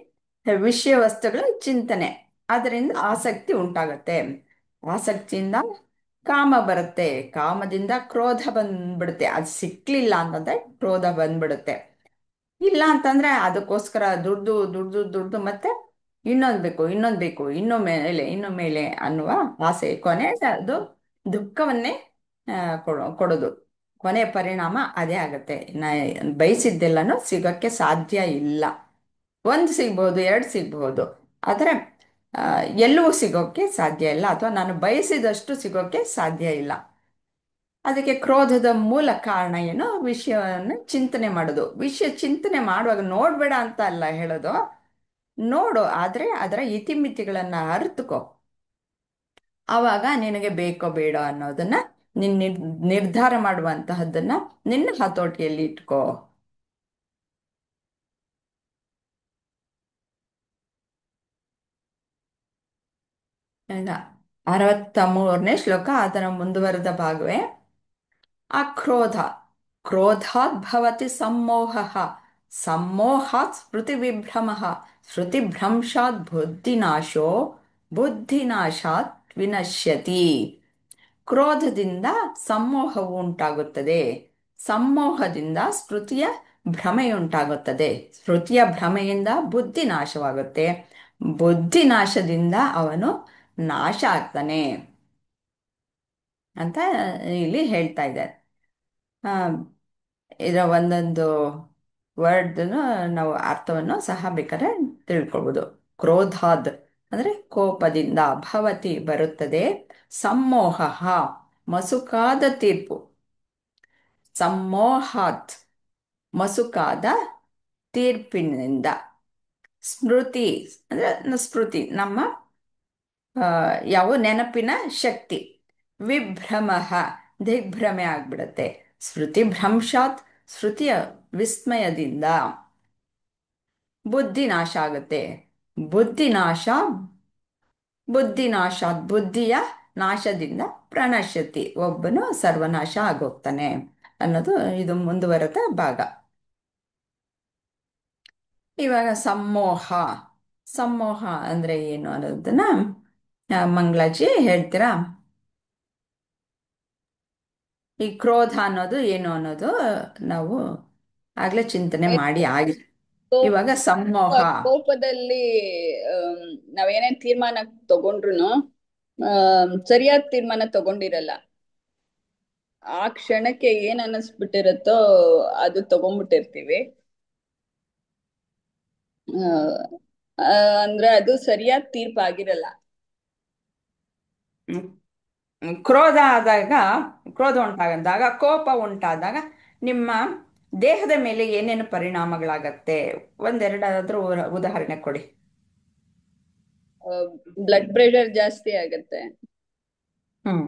ವಿಷಯ ವಸ್ತುಗಳ ಚಿಂತನೆ, ಅದರಿಂದ ಆಸಕ್ತಿ ಉಂಟಾಗತ್ತೆ. ಆಸಕ್ತಿಯಿಂದ ಕಾಮ ಬರುತ್ತೆ, ಕಾಮದಿಂದ ಕ್ರೋಧ ಬಂದ್ಬಿಡುತ್ತೆ. ಅದು ಸಿಕ್ಲಿಲ್ಲ ಅಂತಂದ್ರೆ ಕ್ರೋಧ ಬಂದ್ಬಿಡುತ್ತೆ. ಇಲ್ಲ ಅಂತಂದ್ರೆ ಅದಕ್ಕೋಸ್ಕರ ದುಡ್ದು ದುಡ್ದು ದುಡ್ದು ಮತ್ತೆ ಇನ್ನೊಂದು ಬೇಕು ಇನ್ನೊಂದು ಬೇಕು ಇನ್ನೂ ಮೇಲೆ ಅನ್ನುವ ಆಸೆ ಕೊನೆ ಅದು ದುಃಖವನ್ನೇ ಆ, ಕೊಡೋದು. ಕೊನೆ ಪರಿಣಾಮ ಅದೇ ಆಗತ್ತೆ. ಬಯಸಿದ್ದೆಲ್ಲನೂ ಸಿಗೋಕ್ಕೆ ಸಾಧ್ಯ ಇಲ್ಲ. ಒಂದು ಸಿಗ್ಬೋದು, ಎರಡು ಸಿಗ್ಬೋದು, ಆದರೆ ಆ, ಎಲ್ಲವೂ ಸಿಗೋಕ್ಕೆ ಸಾಧ್ಯ ಇಲ್ಲ, ಅಥವಾ ನಾನು ಬಯಸಿದಷ್ಟು ಸಿಗೋಕ್ಕೆ ಸಾಧ್ಯ ಇಲ್ಲ. ಅದಕ್ಕೆ ಕ್ರೋಧದ ಮೂಲ ಕಾರಣ ಏನು? ವಿಷಯವನ್ನು ಚಿಂತನೆ ಮಾಡೋದು. ವಿಷಯ ಚಿಂತನೆ ಮಾಡುವಾಗ ನೋಡ್ಬೇಡ ಅಂತ ಅಲ್ಲ ಹೇಳೋದು, ನೋಡು, ಆದರೆ ಅದರ ಇತಿಮಿತಿಗಳನ್ನು ಅರಿತುಕೋ. ಆವಾಗ ನಿನಗೆ ಬೇಕೋ ಬೇಡ ಅನ್ನೋದನ್ನ ನಿರ್ಧಾರ ಮಾಡುವಂತಹದ್ದನ್ನ ನಿನ್ನ ಹತೋಟಿಯಲ್ಲಿ ಇಟ್ಕೋ. ಈಗ 63ನೇ ಶ್ಲೋಕ, ಅದರ ಮುಂದುವರೆದ ಭಾಗವೇ. ಅಕ್ರೋಧ ಕ್ರೋಧಾತ್ ಭವತಿ ಸಮ್ಮೋಹ, ಸಮ್ಮೋಹಾತ್ ಸ್ಮೃತಿವಿಭ್ರಮಃ, ಸ್ಮೃತಿಭ್ರಂಶಾತ್ ಬುದ್ಧಿನಾಶೋ, ಬುದ್ಧಿನಾಶಾತ್ ವಿನಶ್ಯತಿ. ಕ್ರೋಧದಿಂದ ಸಮ್ಮೋಹವು ಉಂಟಾಗುತ್ತದೆ, ಸಮ್ಮೋಹದಿಂದ ಸ್ಮೃತಿಯ ಭ್ರಮೆಯುಂಟಾಗುತ್ತದೆ, ಸ್ಮೃತಿಯ ಭ್ರಮೆಯಿಂದ ಬುದ್ಧಿ ನಾಶವಾಗುತ್ತೆ, ಬುದ್ಧಿ ನಾಶದಿಂದ ಅವನು ನಾಶ ಆಗ್ತಾನೆ ಅಂತ ಇಲ್ಲಿ ಹೇಳ್ತಾ ಇದ್ದಾರೆ. ಆ, ಇದರ ಒಂದೊಂದು ವರ್ಡ್ನು ನಾವು ಅರ್ಥವನ್ನು ಸಹ ಬೇಕಾದ್ರೆ ತಿಳ್ಕೊಳ್ಬೋದು. ಕ್ರೋಧಾದ್ ಅಂದರೆ ಕೋಪದಿಂದ, ಭವತಿ ಬರುತ್ತದೆ, ಸಮ್ಮೋಹ ಮಸುಕಾದ ತೀರ್ಪು, ಸಮ್ಮೋಹಾತ್ ಮಸುಕಾದ ತೀರ್ಪಿನಿಂದ, ಸ್ಮೃತಿ ಅಂದರೆ ಸ್ಮೃತಿ ನಮ್ಮ ಯಾವ ನೆನಪಿನ ಶಕ್ತಿ, ವಿಭ್ರಮ ದಿಗ್ಭ್ರಮೆ ಆಗ್ಬಿಡತ್ತೆ, ಸ್ಮೃತಿ ಭ್ರಂಶಾತ್ ಸ್ಮೃತಿಯ ವಿಸ್ಮಯದಿಂದ ಬುದ್ಧಿ ನಾಶ ಆಗುತ್ತೆ, ಬುದ್ಧಿನಾಶ ಬುದ್ಧಿನಾಶಾತ್ ಬುದ್ಧಿಯ ನಾಶದಿಂದ ಪ್ರಣಶ್ಯತಿ, ಒಬ್ಬನು ಸರ್ವನಾಶ ಆಗೋಗ್ತಾನೆ ಅನ್ನೋದು ಇದು ಮುಂದುವರೆದ ಭಾಗ. ಇವಾಗ ಸಮ್ಮೋಹ, ಸಮ್ಮೋಹ ಅಂದ್ರೆ ಏನು ಅನ್ನೋದನ್ನ ಮಂಗಳಾಜಿ ಹೇಳ್ತೀರಾ? ಈ ಕ್ರೋಧ ಅನ್ನೋದು ಏನು ಅನ್ನೋದು ನಾವು ಆಗ್ಲೇ ಚಿಂತನೆ ಮಾಡಿ ಆಗಿದೆ. ಕೋಪ ಇವಾಗ ಸಮ್ಮೋಹ. ಕೋಪದಲ್ಲಿ ನಾವೇನೇ ತೀರ್ಮಾನ ತಗೊಂಡ್ರು ಸರಿಯಾದ ತೀರ್ಮಾನ ತಗೊಂಡಿರಲ್ಲ. ಆ ಕ್ಷಣಕ್ಕೆ ಏನ್ ಅನ್ನಿಸ್ಬಿಟ್ಟಿರತ್ತೋ ಅದು ತಗೊಂಡ್ಬಿಟ್ಟಿರ್ತೀವಿ. ಆ, ಆ, ಅಂದ್ರೆ ಅದು ಸರಿಯಾದ ತೀರ್ಪಾಗಿರಲ್ಲ. ಕ್ರೋಧ ಆದಾಗ, ಕ್ರೋಧ ಉಂಟಾದಾಗ, ಕೋಪ ಉಂಟಾದಾಗ ನಿಮ್ಮ ದೇಹದ ಮೇಲೆ ಏನೇನು ಪರಿಣಾಮಗಳಾಗತ್ತೆ? ಒಂದೆರಡಾದ್ರೂ ಉದಾಹರಣೆ ಕೊಡಿ. ಬ್ಲಡ್ ಪ್ರೆಷರ್ ಜಾಸ್ತಿ ಆಗತ್ತೆ. ಹ್ಮ್.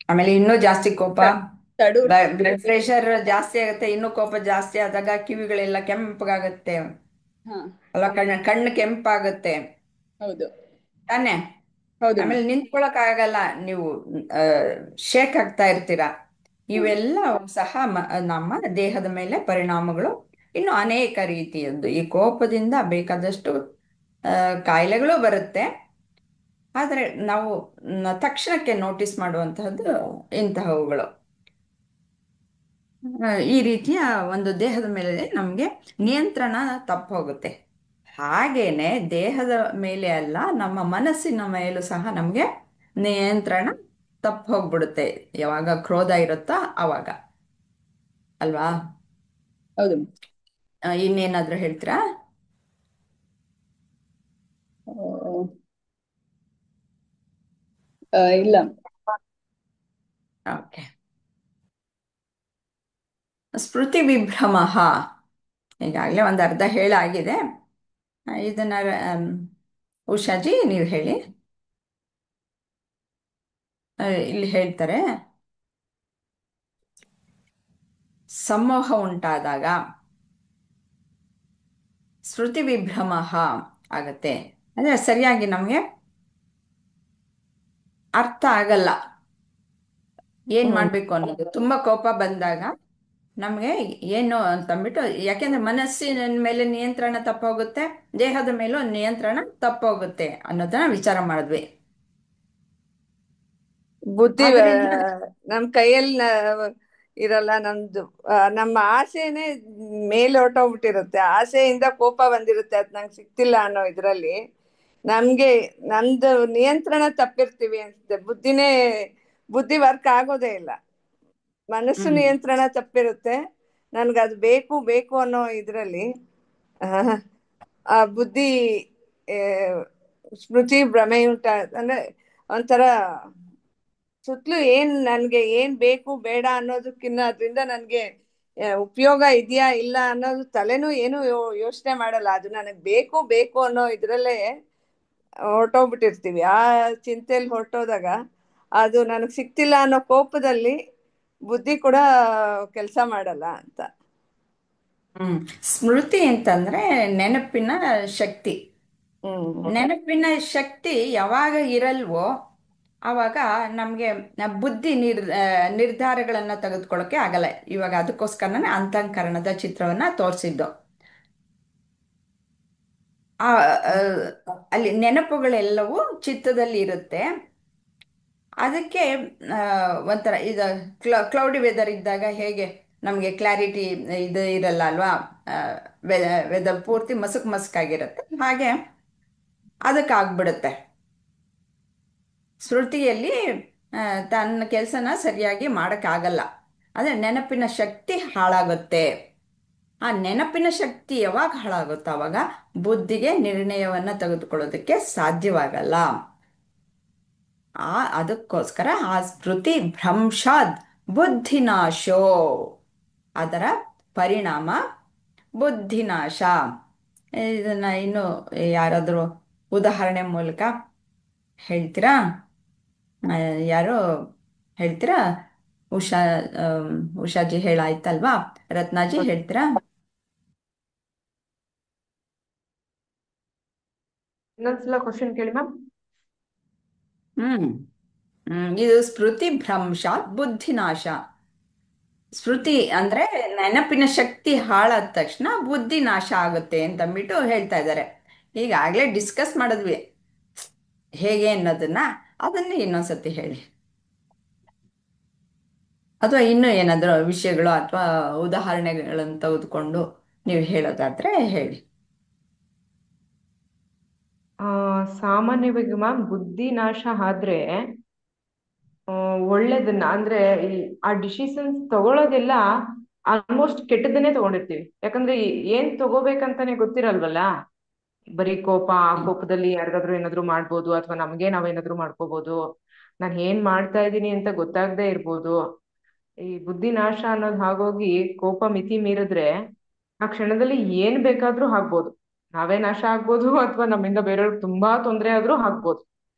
ಆಮೇಲೆ ಇನ್ನೂ ಜಾಸ್ತಿ ಕೋಪ, ತಡು ಬ್ಲಡ್ ಪ್ರೆಷರ್ ಜಾಸ್ತಿ ಆಗುತ್ತೆ, ಇನ್ನೂ ಕೋಪ ಜಾಸ್ತಿ ಆದಾಗ ಕಿವಿಗಳೆಲ್ಲ ಕೆಂಪಗಾಗತ್ತೆ ಹಾ ಅಲ್ಲ, ಕಣ್ಣು ಕೆಂಪಾಗುತ್ತೆ ಹೌದು ತಾನೆ. ಹೌದು ಆಮೇಲೆ ನಿಂತ್ಕೊಳಕ್ ಆಗಲ್ಲ, ನೀವು ಶೇಕ್ ಆಗ್ತಾ ಇರ್ತೀರ. ಇವೆಲ್ಲ ಸಹ ನಮ್ಮ ದೇಹದ ಮೇಲೆ ಪರಿಣಾಮಗಳು. ಇನ್ನು ಅನೇಕ ರೀತಿಯದ್ದು ಈ ಕೋಪದಿಂದ ಬೇಕಾದಷ್ಟು ಕಾಯಿಲೆಗಳು ಬರುತ್ತೆ. ಆದರೆ ನಾವು ತಕ್ಷಣಕ್ಕೆ ನೋಟಿಸ್ ಮಾಡುವಂತಹದ್ದು ಇಂತಹವುಗಳು. ಈ ರೀತಿಯ ಒಂದು ದೇಹದ ಮೇಲೆ ನಮಗೆ ನಿಯಂತ್ರಣ ತಪ್ಪು ಹೋಗುತ್ತೆ. ಹಾಗೇನೆ ದೇಹದ ಮೇಲೆ ಅಲ್ಲ, ನಮ್ಮ ಮನಸ್ಸಿನ ಮೇಲೂ ಸಹ ನಮಗೆ ನಿಯಂತ್ರಣ ತಪ್ಪು ಹೋಗ್ಬಿಡುತ್ತೆ ಯಾವಾಗ ಕ್ರೋಧ ಇರುತ್ತೋ ಅವಾಗ, ಅಲ್ವಾ? ಹೌದು. ಇನ್ನೇನಾದ್ರೂ ಹೇಳ್ತೀರಾ? ಇಲ್ಲ. ಓಕೆ. ಸ್ಮೃತಿ ವಿಭ್ರಮ, ಈಗಾಗಲೇ ಒಂದು ಅರ್ಧ ಹೇಳಾಗಿದೆ. ಇದನ್ನ ಉಷಾಜಿ ನೀವು ಹೇಳಿ. ಇಲ್ಲಿ ಹೇಳ್ತಾರೆ, ಸಮೂಹ ಉಂಟಾದಾಗ ಸ್ಮೃತಿ ವಿಭ್ರಮ ಆಗತ್ತೆ. ಅಂದ್ರೆ ಸರಿಯಾಗಿ ನಮಗೆ ಅರ್ಥ ಆಗಲ್ಲ ಏನ್ ಮಾಡ್ಬೇಕು ಅನ್ನೋದು. ತುಂಬಾ ಕೋಪ ಬಂದಾಗ ನಮ್ಗೆ ಏನು ಅಂತಂದ್ಬಿಟ್ಟು, ಯಾಕೆಂದ್ರೆ ಮನಸ್ಸಿನ ಮೇಲೆ ನಿಯಂತ್ರಣ ತಪ್ಪೋಗುತ್ತೆ, ದೇಹದ ಮೇಲೂ ನಿಯಂತ್ರಣ ತಪ್ಪೋಗುತ್ತೆ ಅನ್ನೋದನ್ನ ವಿಚಾರ ಮಾಡಿದ್ವಿ. ಬುದ್ಧಿ ಅದರಿಂದ ನಮ್ ಕೈಯಲ್ಲಿ ಇರಲ್ಲ ನಮ್ದು. ನಮ್ಮ ಆಸೆನೇ ಮೇಲೆ ಹೊರ್ಟೋಗ್ಬಿಟ್ಟಿರುತ್ತೆ, ಆಸೆಯಿಂದ ಕೋಪ ಬಂದಿರುತ್ತೆ, ಅದು ನಂಗೆ ಸಿಕ್ತಿಲ್ಲ ಅನ್ನೋ ಇದರಲ್ಲಿ ನಮ್ಗೆ ನಮ್ದು ನಿಯಂತ್ರಣ ತಪ್ಪಿರ್ತೀವಿ ಅನ್ಸುತ್ತೆ. ಬುದ್ಧಿ ವರ್ಕ್ ಆಗೋದೇ ಇಲ್ಲ, ಮನಸ್ಸು ಹ್ಮ್ ನಿಯಂತ್ರಣ ತಪ್ಪಿರುತ್ತೆ. ನನ್ಗದು ಬೇಕು ಬೇಕು ಅನ್ನೋ ಇದರಲ್ಲಿ ಆ ಬುದ್ಧಿ ಆ, ಸ್ಮೃತಿ ಭ್ರಮೆಯುಂಟ ಅಂದ್ರೆ ಒಂಥರ ಸುತ್ತಲೂ ನನ್ಗೆ ಏನ್ ಬೇಕು ಬೇಡ ಅನ್ನೋದಕ್ಕಿನ್ನ ಅದರಿಂದ ನನ್ಗೆ ಉಪಯೋಗ ಇದೆಯಾ ಇಲ್ಲ ಅನ್ನೋದು ತಲೆನೂ ಏನು ಯೋಚನೆ ಮಾಡಲ್ಲ. ಅದು ನನಗೆ ಬೇಕು ಬೇಕು ಅನ್ನೋ ಇದ್ರಲ್ಲೇ ಹೊರ್ಟೋಗ್ಬಿಟ್ಟಿರ್ತೀವಿ. ಆ ಚಿಂತೆಯಲ್ಲಿ ಹೊರಟೋದಾಗ ಅದು ನನಗೆ ಸಿಕ್ತಿಲ್ಲ ಅನ್ನೋ ಕೋಪದಲ್ಲಿ ಬುದ್ಧಿ ಕೂಡ ಕೆಲಸ ಮಾಡಲ್ಲ ಅಂತ. ಹ್ಮ್ ಸ್ಮೃತಿ ಅಂತಂದ್ರೆ ನೆನಪಿನ ಶಕ್ತಿ. ಹ್ಮ್ ನೆನಪಿನ ಶಕ್ತಿ ಯಾವಾಗ ಇರಲ್ವೋ ಆವಾಗ ನಮಗೆ ಬುದ್ಧಿ ನಿರ್ಧಾರಗಳನ್ನ ತೆಗೆದುಕೊಳ್ಳೋಕೆ ಆಗಲ್ಲ. ಇವಾಗ ಅದಕ್ಕೋಸ್ಕರನೇ ಅಂತಃಕರಣದ ಚಿತ್ರವನ್ನ ತೋರಿಸಿದ್ದು. ಆ ಆ, ಅಲ್ಲಿ ನೆನಪುಗಳೆಲ್ಲವೂ ಚಿತ್ತದಲ್ಲಿ ಇರುತ್ತೆ. ಅದಕ್ಕೆ ಆ, ಒಂಥರ ಇದು ಕ್ಲೌಡಿ ವೆದರ್ ಇದ್ದಾಗ ಹೇಗೆ ನಮಗೆ ಕ್ಲಾರಿಟಿ ಇದು ಇರಲ್ಲ ಅಲ್ವಾ, ವೆದರ್ ಪೂರ್ತಿ ಮಸುಕಾಗಿರುತ್ತೆ, ಹಾಗೆ ಅದಕ್ಕಾಗ್ಬಿಡುತ್ತೆ. ಶ್ರುತಿಯಲ್ಲಿ ಆ, ತನ್ನ ಕೆಲಸನ ಸರಿಯಾಗಿ ಮಾಡೋಕ್ಕಾಗಲ್ಲ. ಆದರೆ ನೆನಪಿನ ಶಕ್ತಿ ಹಾಳಾಗುತ್ತೆ. ಆ ನೆನಪಿನ ಶಕ್ತಿ ಯಾವಾಗ ಹಾಳಾಗುತ್ತೋ ಆವಾಗ ಬುದ್ಧಿಗೆ ನಿರ್ಣಯವನ್ನು ತೆಗೆದುಕೊಳ್ಳೋದಕ್ಕೆ ಸಾಧ್ಯವಾಗಲ್ಲ. ಅದಕ್ಕೋಸ್ಕರ ಆ ಸ್ಮೃತಿ ಭ್ರಂಶಾದ್ ಬುದ್ಧಿನಾಶೋ, ಅದರ ಪರಿಣಾಮ ಬುದ್ಧಿನಾಶ. ಇದನ್ನ ಇನ್ನು ಯಾರಾದರೂ ಉದಾಹರಣೆ ಮೂಲಕ ಹೇಳ್ತೀರಾ? ಯಾರು ಹೇಳ್ತೀರಾ? ಉಷಾ ಉಷಾಜಿ ಹೇಳಾಯ್ತಲ್ವಾ? ರತ್ನಾಜಿ ಹೇಳ್ತೀರಾ? ಇನ್ನೊಂದ್ಸಲ ಕ್ವಶನ್ ಕೇಳಿ ಮ್ಯಾಮ್. ಹ್ಮ್ ಇದು ಸ್ಮೃತಿ ಭ್ರಂಶ ಬುದ್ಧಿನಾಶ. ಸ್ಮೃತಿ ಅಂದ್ರೆ ನೆನಪಿನ ಶಕ್ತಿ ಹಾಳಾದ ತಕ್ಷಣ ಬುದ್ಧಿ ನಾಶ ಆಗುತ್ತೆ ಅಂತಂದ್ಬಿಟ್ಟು ಹೇಳ್ತಾ ಇದ್ದಾರೆ. ಈಗಾಗಲೇ ಡಿಸ್ಕಸ್ ಮಾಡಿದ್ವಿ ಹೇಗೆ ಅನ್ನೋದನ್ನ, ಅದನ್ನೇ ಇನ್ನೊಂದ್ಸತಿ ಹೇಳಿ. ಅಥವಾ ಇನ್ನೂ ಏನಾದರೂ ವಿಷಯಗಳು ಅಥವಾ ಉದಾಹರಣೆಗಳನ್ನು ತೆಗೆದುಕೊಂಡು ನೀವು ಹೇಳೋದಾದ್ರೆ ಹೇಳಿ. ಸಾಮಾನ್ಯವಾಗಿ ಮ್ಯಾಮ್ ಬುದ್ಧಿ ನಾಶ ಆದ್ರೆ ಒಳ್ಳೇದನ್ನ ಅಂದ್ರೆ ಆ ಡಿಸಿಷನ್ಸ್ ತಗೊಳ್ಳೋದೆಲ್ಲ ಆಲ್ಮೋಸ್ಟ್ ಕೆಟ್ಟದನ್ನೇ ತಗೊಂಡಿರ್ತೀವಿ. ಯಾಕಂದ್ರೆ ಏನ್ ತಗೋಬೇಕಂತಾನೆ ಗೊತ್ತಿರಲ್ವಲ್ಲ. ಬರೀ ಕೋಪ, ಆ ಕೋಪದಲ್ಲಿ ಯಾರಿಗಾದ್ರೂ ಏನಾದ್ರು ಮಾಡ್ಬೋದು, ಅಥವಾ ನಮ್ಗೆ ನಾವೇನಾದ್ರೂ ಮಾಡ್ಕೋಬಹುದು. ನಾನ್ ಏನ್ ಮಾಡ್ತಾ ಇದ್ದೀನಿ ಅಂತ ಗೊತ್ತಾಗದೆ ಇರ್ಬೋದು. ಈ ಬುದ್ಧಿ ನಾಶ ಅನ್ನೋದು ಆಗೋಗಿ ಕೋಪ ಮಿತಿ ಮೀರಿದ್ರೆ ಆ ಕ್ಷಣದಲ್ಲಿ ಏನ್ ಬೇಕಾದ್ರೂ ಆಗ್ಬೋದು. ನಾವೇ ನಾಶ ಆಗ್ಬೋದು, ಅಥವಾ ನಮ್ಮಿಂದ ಬೇರೆಯವ್ರಿಗೆ ತುಂಬಾ ತೊಂದರೆ ಆದ್ರೂ ಆಗ್ಬೋದು.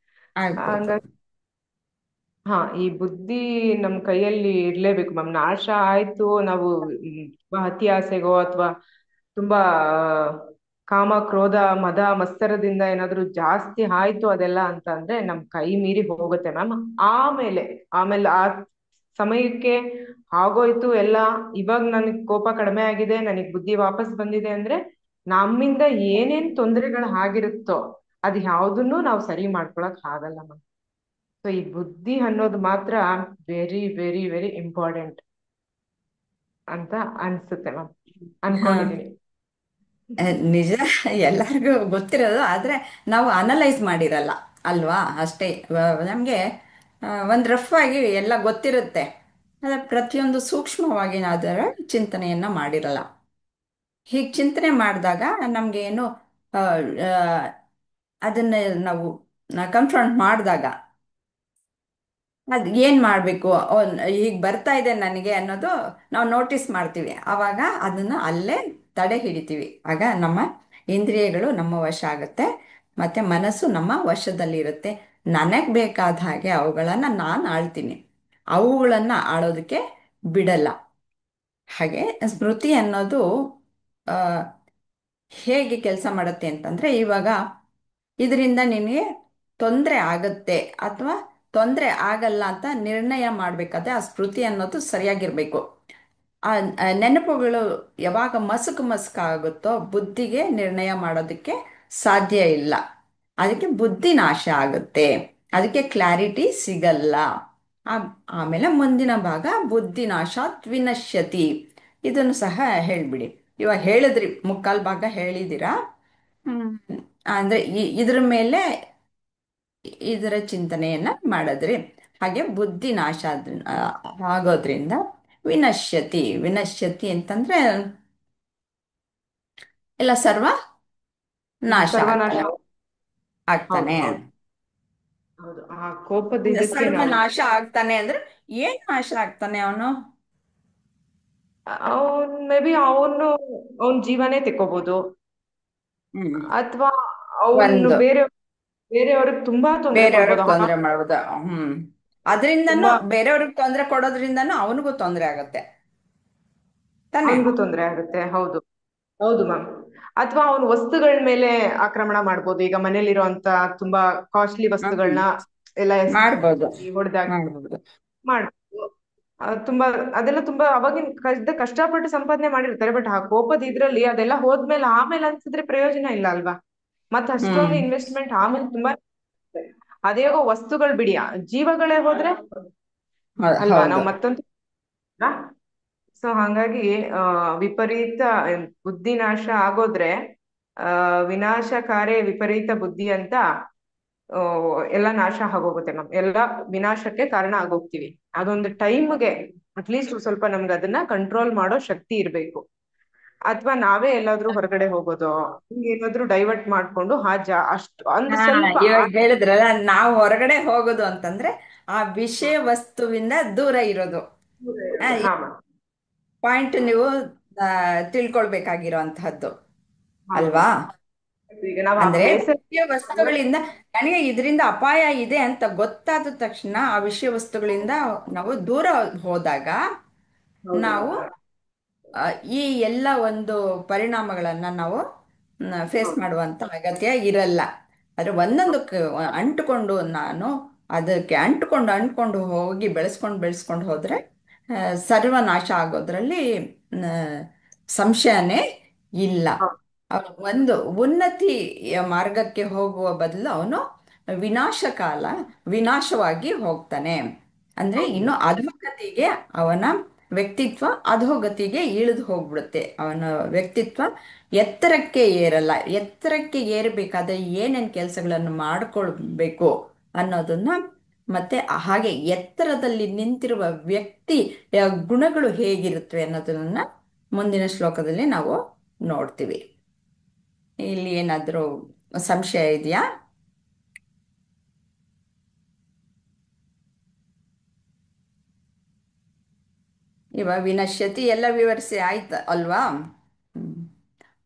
ಆಗ್ಬೋದು. ಹಂಗಾಗಿ ಹಾ, ಈ ಬುದ್ಧಿ ನಮ್ ಕೈಯಲ್ಲಿ ಇರ್ಲೇಬೇಕು ಮ್ಯಾಮ್. ನಾಶ ಆಯ್ತು, ನಾವು ತುಂಬಾ ಅತಿ ಆಸೆಗೋ ಅಥವಾ ತುಂಬಾ ಕಾಮ ಕ್ರೋಧ ಮದ ಮತ್ಸರದಿಂದ ಏನಾದ್ರೂ ಜಾಸ್ತಿ ಆಯ್ತು ಅದೆಲ್ಲ ಅಂತ ಅಂದ್ರೆ ನಮ್ ಕೈ ಮೀರಿ ಹೋಗುತ್ತೆ ಮ್ಯಾಮ್. ಆಮೇಲೆ ಆಮೇಲೆ ಆ ಸಮಯಕ್ಕೆ ಆಗೋಯ್ತು ಎಲ್ಲ, ಇವಾಗ ನನಗ್ ಕೋಪ ಕಡಿಮೆ ಆಗಿದೆ, ನನಗ್ ಬುದ್ಧಿ ವಾಪಸ್ ಬಂದಿದೆ ಅಂದ್ರೆ ನಮ್ಮಿಂದ ಏನೇನ್ ತೊಂದರೆಗಳು ಆಗಿರುತ್ತೋ ಅದ್ ಯಾವ್ದನ್ನು ನಾವು ಸರಿ ಮಾಡ್ಕೊಳಕ್ ಆಗಲ್ಲ ಮ್ಯಾಮ್. ಸೊ ಈ ಬುದ್ಧಿ ಅನ್ನೋದು ಮಾತ್ರ ವೆರಿ ವೆರಿ ವೆರಿ ಇಂಪಾರ್ಟೆಂಟ್ ಅಂತ ಅನ್ಸುತ್ತೆ ಮ್ಯಾಮ್, ಹಾ, ಅನ್ಕೊಂಡಿದೀನಿ. ನಿಜ, ಎಲ್ಲರಿಗೂ ಗೊತ್ತಿರೋದು, ಆದರೆ ನಾವು ಅನಲೈಸ್ ಮಾಡಿರಲ್ಲ ಅಲ್ವಾ, ಅಷ್ಟೇ. ನಮಗೆ ಒಂದು ರಫ್ ಆಗಿ ಎಲ್ಲ ಗೊತ್ತಿರುತ್ತೆ, ಆದರೆ ಪ್ರತಿಯೊಂದು ಸೂಕ್ಷ್ಮವಾಗಿ ನಾವು ಅದರ ಚಿಂತನೆಯನ್ನು ಮಾಡಿರಲ್ಲ. ಹೀಗೆ ಚಿಂತನೆ ಮಾಡಿದಾಗ ನಮಗೇನು ಅದನ್ನು ನಾವು ಕನ್ಫ್ರಂಟ್ ಮಾಡಿದಾಗ ಅದು ಏನು ಮಾಡಬೇಕು, ಹೀಗೆ ಬರ್ತಾ ಇದೆ ನನಗೆ ಅನ್ನೋದು ನಾವು ನೋಟಿಸ್ ಮಾಡ್ತೀವಿ. ಆವಾಗ ಅದನ್ನು ಅಲ್ಲೇ ತಡೆ ಹಿಡಿತೀವಿ. ಆಗ ನಮ್ಮ ಇಂದ್ರಿಯಗಳು ನಮ್ಮ ವಶ ಆಗುತ್ತೆ, ಮತ್ತು ಮನಸ್ಸು ನಮ್ಮ ವಶದಲ್ಲಿರುತ್ತೆ. ನನಗೆ ಬೇಕಾದ ಹಾಗೆ ಅವುಗಳನ್ನು ನಾನು ಆಳ್ತೀನಿ, ಅವುಗಳನ್ನು ಆಳೋದಕ್ಕೆ ಬಿಡಲ್ಲ. ಹಾಗೆ ಸ್ಮೃತಿ ಅನ್ನೋದು ಆ, ಹೇಗೆ ಕೆಲಸ ಮಾಡುತ್ತೆ ಅಂತಂದರೆ, ಇವಾಗ ಇದರಿಂದ ನಿನಗೆ ತೊಂದರೆ ಆಗುತ್ತೆ ಅಥವಾ ತೊಂದರೆ ಆಗಲ್ಲ ಅಂತ ನಿರ್ಣಯ ಮಾಡಬೇಕಾದ್ರೆ ಆ ಸ್ಮೃತಿ ಅನ್ನೋದು ಸರಿಯಾಗಿರಬೇಕು. ಆ ನೆನಪುಗಳು ಯಾವಾಗ ಮಸುಕಾಗುತ್ತೋ ಬುದ್ಧಿಗೆ ನಿರ್ಣಯ ಮಾಡೋದಕ್ಕೆ ಸಾಧ್ಯ ಇಲ್ಲ. ಅದಕ್ಕೆ ಬುದ್ಧಿ ನಾಶ ಆಗುತ್ತೆ, ಅದಕ್ಕೆ ಕ್ಲಾರಿಟಿ ಸಿಗಲ್ಲ. ಆಮೇಲೆ ಮುಂದಿನ ಭಾಗ ಬುದ್ಧಿನಾಶಾತ್ ವಿನಶ್ಯತಿ. ಇದನ್ನು ಸಹ ಹೇಳ್ಬಿಡಿ. ಇವಾಗ ಹೇಳಿದ್ರಿ, ಮುಕ್ಕಾಲು ಭಾಗ ಹೇಳಿದ್ದೀರಾ. ಹ್ಮ್. ಅಂದ್ರೆ ಇದ್ರ ಮೇಲೆ ಇದರ ಚಿಂತನೆಯನ್ನ ಮಾಡಿದ್ರಿ. ಹಾಗೆ ಬುದ್ಧಿನಾಶ ಆಗೋದ್ರಿಂದ ವಿನಶ್ಯತಿ. ವಿನಶ್ಯತಿ ಅಂತಂದ್ರೆ ಎಲ್ಲ ಸರ್ವ ನಾಶ ಸರ್ವನಾಶ. ಆಗ್ತಾನೆ. ಹೌದು ಆಗ್ತಾನೆ. ಹೌದು ಹೌದು. ಆ ಕೋಪದ ಇದಕ್ಕೆ ನಾವು ಸರ್ವನಾಶ ಆಗ್ತಾನೆ ಅಂದ್ರೆ ಏನ್ ನಾಶ ಆಗ್ತಾನೆ ಅವನು? ಅವನ್ ಮೇ ಬಿ ಅವನ್ ಜೀವನೇ ತೆಕ್ಕೋಬಹುದು, ಹ್ಮ್. ಅಥವಾ ಅವನು ಒಂದು ಬೇರೆಯವ್ರಿಗೆ ತುಂಬಾ ತೊಂದರೆ ಬೇರೆಯವ್ರಿಗೆ ಕೊಡ್ಬೋದು. ತೊಂದರೆ ಮಾಡುವುದು. ಅದರಿಂದನೂ ತುಂಬಾ ಬೇರೆಯವ್ರಿಗೆ ತೊಂದರೆ ಕೊಡೋದ್ರಿಂದನೂ ಅವನಿಗೂ ತೊಂದರೆ ಆಗತ್ತೆ ತಾನೆ. ಅವನಿಗೂ ತೊಂದರೆ ಆಗುತ್ತೆ. ಹೌದು ಹೌದು ಮ್ಯಾಮ್. ಅಥವಾ ಅವನು ವಸ್ತುಗಳ ಮೇಲೆ ಆಕ್ರಮಣ ಮಾಡ್ಬೋದು. ಈಗ ಮನೇಲಿರುವಂತ ತುಂಬಾ ಕಾಸ್ಟ್ಲಿ ಹ್ಮ್. ವಸ್ತುಗಳನ್ನ ಎಲ್ಲ ಮಾಡ್ಬೋದು, ಹೊಡೆದಾಕಿ ಮಾಡ್ಬೋದು. ಮಾಡ್ಬೋದು. ತುಂಬಾ ಅದೆಲ್ಲ ತುಂಬಾ ಅವಾಗಿನ ಕಷ್ಟಪಟ್ಟು ಸಂಪಾದನೆ ಮಾಡಿರ್ತಾರೆ. ಬಟ್ ಆ ಕೋಪದ ಇದ್ರಲ್ಲಿ ಅದೆಲ್ಲ ಹೋದ್ಮೇಲೆ ಆಮೇಲೆ ಅನ್ಸಿದ್ರೆ ಪ್ರಯೋಜನ ಇಲ್ಲ ಅಲ್ವಾ? ಮತ್ತೆ ಅಷ್ಟೊಂದು ಹ್ಮ್. ಇನ್ವೆಸ್ಟ್ಮೆಂಟ್ ಆಮೇಲೆ ತುಂಬಾ ಅದೇ ವಸ್ತುಗಳು ಬಿಡಿ, ಜೀವಗಳೇ ಹೋದ್ರೆ ಅಲ್ವಾ ಹೌದು. ನಾವು ಮತ್ತೊಂದು. ಸೊ ಹಾಗಾಗಿ ವಿಪರೀತ ಬುದ್ಧಿನಾಶ ಆಗೋದ್ರೆ ವಿನಾಶಕಾರೇ ವಿಪರೀತ ಬುದ್ಧಿ ಅಂತ ಎಲ್ಲ ನಾಶ ಆಗೋಗುತ್ತೆ ನಮ್ ಎಲ್ಲ ವಿನಾಶಕ್ಕೆ ಕಾರಣ ಆಗೋಗ್ತೀವಿ. ಅದೊಂದು ಟೈಮ್ಗೆ ಅಟ್ಲೀಸ್ಟ್ ಸ್ವಲ್ಪ ನಮ್ಗೆ ಅದನ್ನ ಕಂಟ್ರೋಲ್ ಮಾಡೋ ಶಕ್ತಿ ಇರ್ಬೇಕು. ಅಥವಾ ನಾವೇ ಎಲ್ಲಾದ್ರೂ ಹೊರಗಡೆ ಹೋಗೋದು, ಏನಾದ್ರೂ ಡೈವರ್ಟ್ ಮಾಡ್ಕೊಂಡು ಅಷ್ಟು ಒಂದು ಹಾ, ಸ್ವಲ್ಪ ಇವಾಗ ಹೇಳಿದ್ರಲ್ಲ, ನಾವು ಹೊರಗಡೆ ಹೋಗೋದು ಅಂತಂದ್ರೆ ಆ ವಿಷಯ ವಸ್ತುವಿಂದ ದೂರ ಇರೋದು. ಈ ಹಾ ಪಾಯಿಂಟ್ ನೀವು ತಿಳ್ಕೊಳ್ಬೇಕಾಗಿರೋಂತಹದ್ದು ಹೌದು. ಅಲ್ವಾ? ಈಗ ನಾವ್ ಆ ಅಂದ್ರೆ ಪ್ಲೇಸ್ ವಿಷಯ ವಸ್ತುಗಳಿಂದ ನನಗೆ ಇದರಿಂದ ಅಪಾಯ ಇದೆ ಅಂತ ಗೊತ್ತಾದ ತಕ್ಷಣ ಆ ವಿಷಯ ವಸ್ತುಗಳಿಂದ ನಾವು ದೂರ ಹೋದಾಗ ನಾವು ಆ, ಈ ಎಲ್ಲ ಒಂದು ಪರಿಣಾಮಗಳನ್ನ ನಾವು ಫೇಸ್ ಮಾಡುವಂತ ಅಗತ್ಯ ಇರಲ್ಲ. ಆದ್ರೆ ಒಂದೊಂದಕ್ಕೆ ಅಂಟುಕೊಂಡು ನಾನು ಅದಕ್ಕೆ ಅಂಟ್ಕೊಂಡು ಹೋಗಿ ಬೆಳೆಸ್ಕೊಂಡು ಹೋದ್ರೆ ಸರ್ವನಾಶ ಆಗೋದ್ರಲ್ಲಿ ಆ, ಸಂಶಯನೇ ಇಲ್ಲ. ಒಂದು ಉನ್ನತಿ ಮಾರ್ಗಕ್ಕೆ ಹೋಗುವ ಬದಲು ಅವನು ವಿನಾಶಕಾಲ ವಿನಾಶವಾಗಿ ಹೋಗ್ತಾನೆ. ಅಂದ್ರೆ ಇನ್ನು ಅಧೋಗತಿಗೆ ಅವನ ವ್ಯಕ್ತಿತ್ವ ಅಧೋಗತಿಗೆ ಇಳಿದು ಹೋಗ್ಬಿಡುತ್ತೆ. ಅವನ ವ್ಯಕ್ತಿತ್ವ ಎತ್ತರಕ್ಕೆ ಏರಲ್ಲ. ಎತ್ತರಕ್ಕೆ ಏರಬೇಕಾದ್ರೆ ಏನೇನು ಕೆಲಸಗಳನ್ನು ಮಾಡಿಕೊಳ್ಬೇಕು ಅನ್ನೋದನ್ನ, ಮತ್ತೆ ಹಾಗೆ ಎತ್ತರದಲ್ಲಿ ನಿಂತಿರುವ ವ್ಯಕ್ತಿ ಗುಣಗಳು ಹೇಗಿರುತ್ತವೆ ಅನ್ನೋದನ್ನ ಮುಂದಿನ ಶ್ಲೋಕದಲ್ಲಿ ನಾವು ನೋಡ್ತೀವಿ. ಇಲ್ಲಿ ಏನಾದರೂ ಸಂಶಯ ಇದೆಯಾ? ಇವಾಗ ವಿನಶ್ಯತಿ ಎಲ್ಲ ವಿವರಿಸಿ ಆಯ್ತು ಅಲ್ವಾ?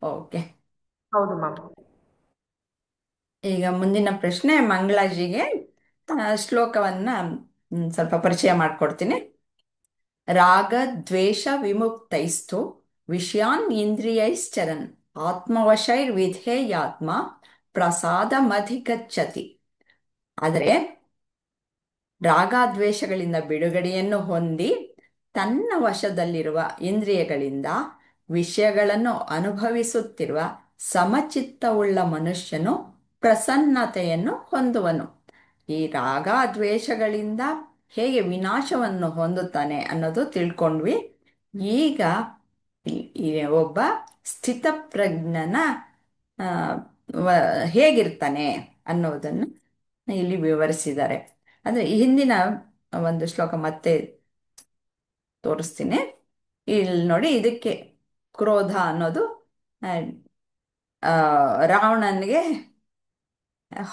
ಓಕೆ. ಹೌದು ಮ್ಯಾಮ್. ಈಗ ಮುಂದಿನ ಪ್ರಶ್ನೆ ಮಂಗಳಾಜಿಗೆ ಶ್ಲೋಕವನ್ನ ಸ್ವಲ್ಪ ಪರಿಚಯ ಮಾಡಿಕೊಡ್ತೀನಿ. ರಾಗ ದ್ವೇಷ ವಿಮುಕ್ತೈಸ್ತು ವಿಷಯಾನ್ ಇಂದ್ರಿಯೈಶ್ಚರನ್ ಆತ್ಮವಶೈರ್ವಿಧೇಯಾತ್ಮ ಪ್ರಸಾದಮಧಿಗಚ್ಚತಿ. ಆದರೆ ರಾಗದ್ವೇಷಗಳಿಂದ ಬಿಡುಗಡೆಯನ್ನು ಹೊಂದಿ ತನ್ನ ವಶದಲ್ಲಿರುವ ಇಂದ್ರಿಯಗಳಿಂದ ವಿಷಯಗಳನ್ನು ಅನುಭವಿಸುತ್ತಿರುವ ಸಮಚಿತ್ತವುಳ್ಳ ಮನುಷ್ಯನು ಪ್ರಸನ್ನತೆಯನ್ನು ಹೊಂದುವನು. ಈ ರಾಗದ್ವೇಷಗಳಿಂದ ಹೇಗೆ ವಿನಾಶವನ್ನು ಹೊಂದುತ್ತಾನೆ ಅನ್ನೋದು ತಿಳ್ಕೊಂಡ್ವಿ. ಈಗ ಈ ಒಬ್ಬ ಸ್ಥಿತಪ್ರಜ್ಞನ ಆ, ಹೇಗಿರ್ತಾನೆ ಅನ್ನೋದನ್ನು ಇಲ್ಲಿ ವಿವರಿಸಿದ್ದಾರೆ. ಅಂದ್ರೆ ಈ ಹಿಂದಿನ ಒಂದು ಶ್ಲೋಕ ಮತ್ತೆ ತೋರಿಸ್ತೀನಿ. ಇಲ್ಲಿ ನೋಡಿ, ಇದಕ್ಕೆ ಕ್ರೋಧ ಅನ್ನೋದು ಆ, ಆ, ರಾವಣನಿಗೆ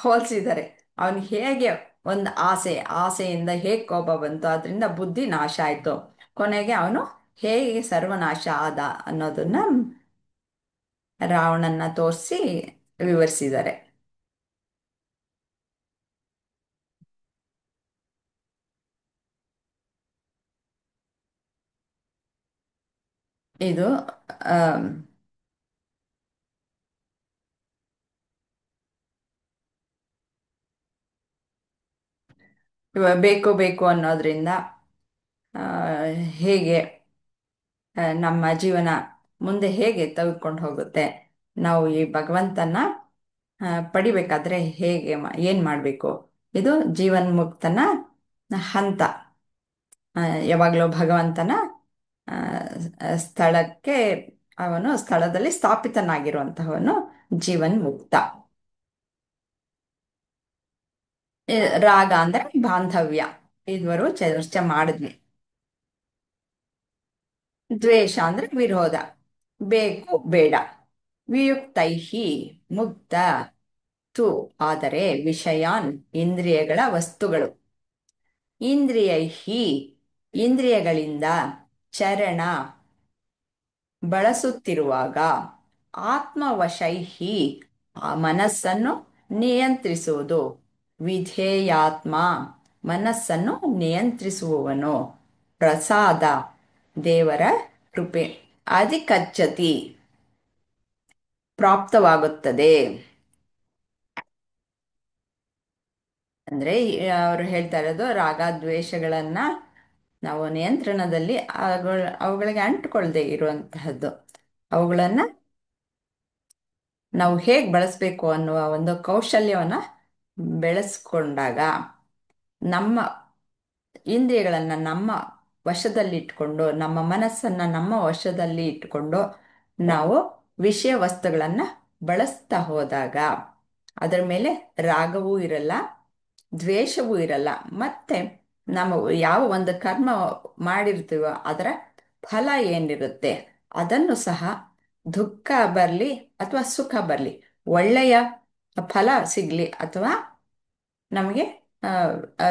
ಹೋಲಿಸಿದ್ದಾರೆ. ಅವನು ಹೇಗೆ ಒಂದು ಆಸೆಯಿಂದ ಹೇಗೆ ಕೋಪ ಬಂತು, ಅದರಿಂದ ಬುದ್ಧಿ ನಾಶ ಆಯ್ತು, ಕೊನೆಗೆ ಅವನು ಹೇಗೆ ಸರ್ವನಾಶ ಆದ ಅನ್ನೋದನ್ನ ರಾವಣನ್ನ ತೋರಿಸಿ ವಿವರಿಸಿದ್ದಾರೆ. ಇದು ಆಮ್, ಇವಾಗ ಬೇಕು ಬೇಕು ಅನ್ನೋದ್ರಿಂದ ಆ, ಹೇಗೆ ನಮ್ಮ ಜೀವನ ಮುಂದೆ ಹೇಗೆ ತೆಗೆದುಕೊಂಡು ಹೋಗುತ್ತೆ, ನಾವು ಈ ಭಗವಂತನ ಪಡಿಬೇಕಾದ್ರೆ ಹೇಗೆ ಏನು ಮಾಡಬೇಕು, ಇದು ಜೀವನ್ಮುಕ್ತನ ಹಂತ. ಆ, ಯಾವಾಗಲೂ ಭಗವಂತನ ಆ, ಸ್ಥಳಕ್ಕೆ ಅವನು ಸ್ಥಳದಲ್ಲಿ ಸ್ಥಾಪಿತನಾಗಿರುವಂತಹವನು ಜೀವನ್ ಮುಕ್ತ. ಈ ರಾಗ ಅಂದ್ರೆ ಬಾಂಧವ್ಯ, ಇದುವರೆಗೂ ಚರ್ಚೆ ಮಾಡಿದ್ವಿ. ದ್ವೇಷ ಅಂದ್ರೆ ವಿರೋಧ, ಬೇಕು ಬೇಡ. ವಿಯುಕ್ತೈಹಿ ಮುಕ್ತ ತು ಆದರೆ ವಿಷಯಾನ್ ಇಂದ್ರಿಯಗಳ ವಸ್ತುಗಳು. ಇಂದ್ರಿಯೈಹಿ ಇಂದ್ರಿಯಗಳಿಂದ ಚರಣ ಬಳಸುತ್ತಿರುವಾಗ ಆತ್ಮವಶೈಹಿ ಆ ಮನಸ್ಸನ್ನು ನಿಯಂತ್ರಿಸುವುದು. ವಿಧೇಯಾತ್ಮ ಮನಸ್ಸನ್ನು ನಿಯಂತ್ರಿಸುವವನು. ಪ್ರಸಾದ ದೇವರ ಕೃಪೆ. ಅಧಿಕಚ್ಚತಿ ಪ್ರಾಪ್ತವಾಗುತ್ತದೆ. ಅಂದ್ರೆ ಅವರು ಹೇಳ್ತಾ ಇರೋದು ರಾಗ ದ್ವೇಷಗಳನ್ನ ನಾವು ನಿಯಂತ್ರಣದಲ್ಲಿ ಅವುಗಳಿಗೆ ಅಂಟುಕೊಳ್ಳದೆ ಇರುವಂತಹದ್ದು, ಅವುಗಳನ್ನ ನಾವು ಹೇಗೆ ಬಳಸಬೇಕು ಅನ್ನುವ ಒಂದು ಕೌಶಲ್ಯವನ್ನ ಬೆಳೆಸ್ಕೊಂಡಾಗ ನಮ್ಮ ಇಂದ್ರಿಯಗಳನ್ನ ನಮ್ಮ ವಶದಲ್ಲಿಟ್ಕೊಂಡು, ನಮ್ಮ ಮನಸ್ಸನ್ನ ನಮ್ಮ ವಶದಲ್ಲಿ ಇಟ್ಟುಕೊಂಡು ನಾವು ವಿಷಯ ವಸ್ತುಗಳನ್ನ ಬಳಸ್ತಾ ಹೋದಾಗ ಅದರ ಮೇಲೆ ರಾಗವೂ ಇರಲ್ಲ, ದ್ವೇಷವೂ ಇರಲ್ಲ. ಮತ್ತೆ ನಾವು ಯಾವ ಒಂದು ಕರ್ಮ ಮಾಡಿರ್ತೀವೋ ಅದರ ಫಲ ಏನಿರುತ್ತೆ ಅದನ್ನು ಸಹ ದುಃಖ ಬರಲಿ ಅಥವಾ ಸುಖ ಬರಲಿ, ಒಳ್ಳೆಯ ಫಲ ಸಿಗಲಿ ಅಥವಾ ನಮಗೆ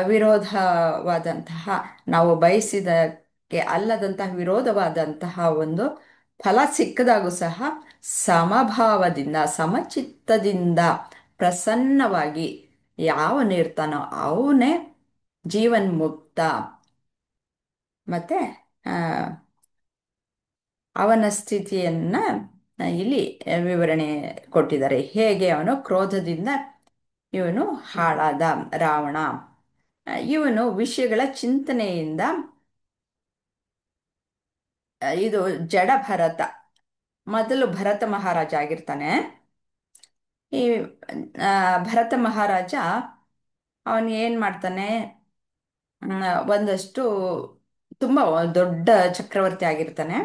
ವಿರೋಧವಾದಂತಹ, ನಾವು ಬಯಸಿದಕ್ಕೆ ಅಲ್ಲದಂತಹ ವಿರೋಧವಾದಂತಹ ಒಂದು ಫಲ ಸಿಕ್ಕದಾಗೂ ಸಹ ಸಮಭಾವದಿಂದ ಸಮಚಿತ್ತದಿಂದ ಪ್ರಸನ್ನವಾಗಿ ಯಾವನಿರ್ತಾನೋ ಅವನೇ ಜೀವನ್ ಮುಕ್ತ. ಮತ್ತೆ ಆ, ಅವನ ಸ್ಥಿತಿಯನ್ನ ಇಲ್ಲಿ ವಿವರಣೆ ಕೊಟ್ಟಿದ್ದಾರೆ. ಹೇಗೆ ಅವನು ಕ್ರೋಧದಿಂದ ಇವನು ಹಾಳಾದ ರಾವಣ, ಇವನು ವಿಷಯಗಳ ಚಿಂತನೆಯಿಂದ ಇದು ಜಡ ಭರತ, ಮೊದಲು ಭರತ ಮಹಾರಾಜ ಆಗಿರ್ತಾನೆ. ಈ ಭರತ ಮಹಾರಾಜ ಅವನು ಏನ್ ಮಾಡ್ತಾನೆ, ಒಂದಷ್ಟು ತುಂಬ ದೊಡ್ಡ ಚಕ್ರವರ್ತಿ ಆಗಿರ್ತಾನೆ.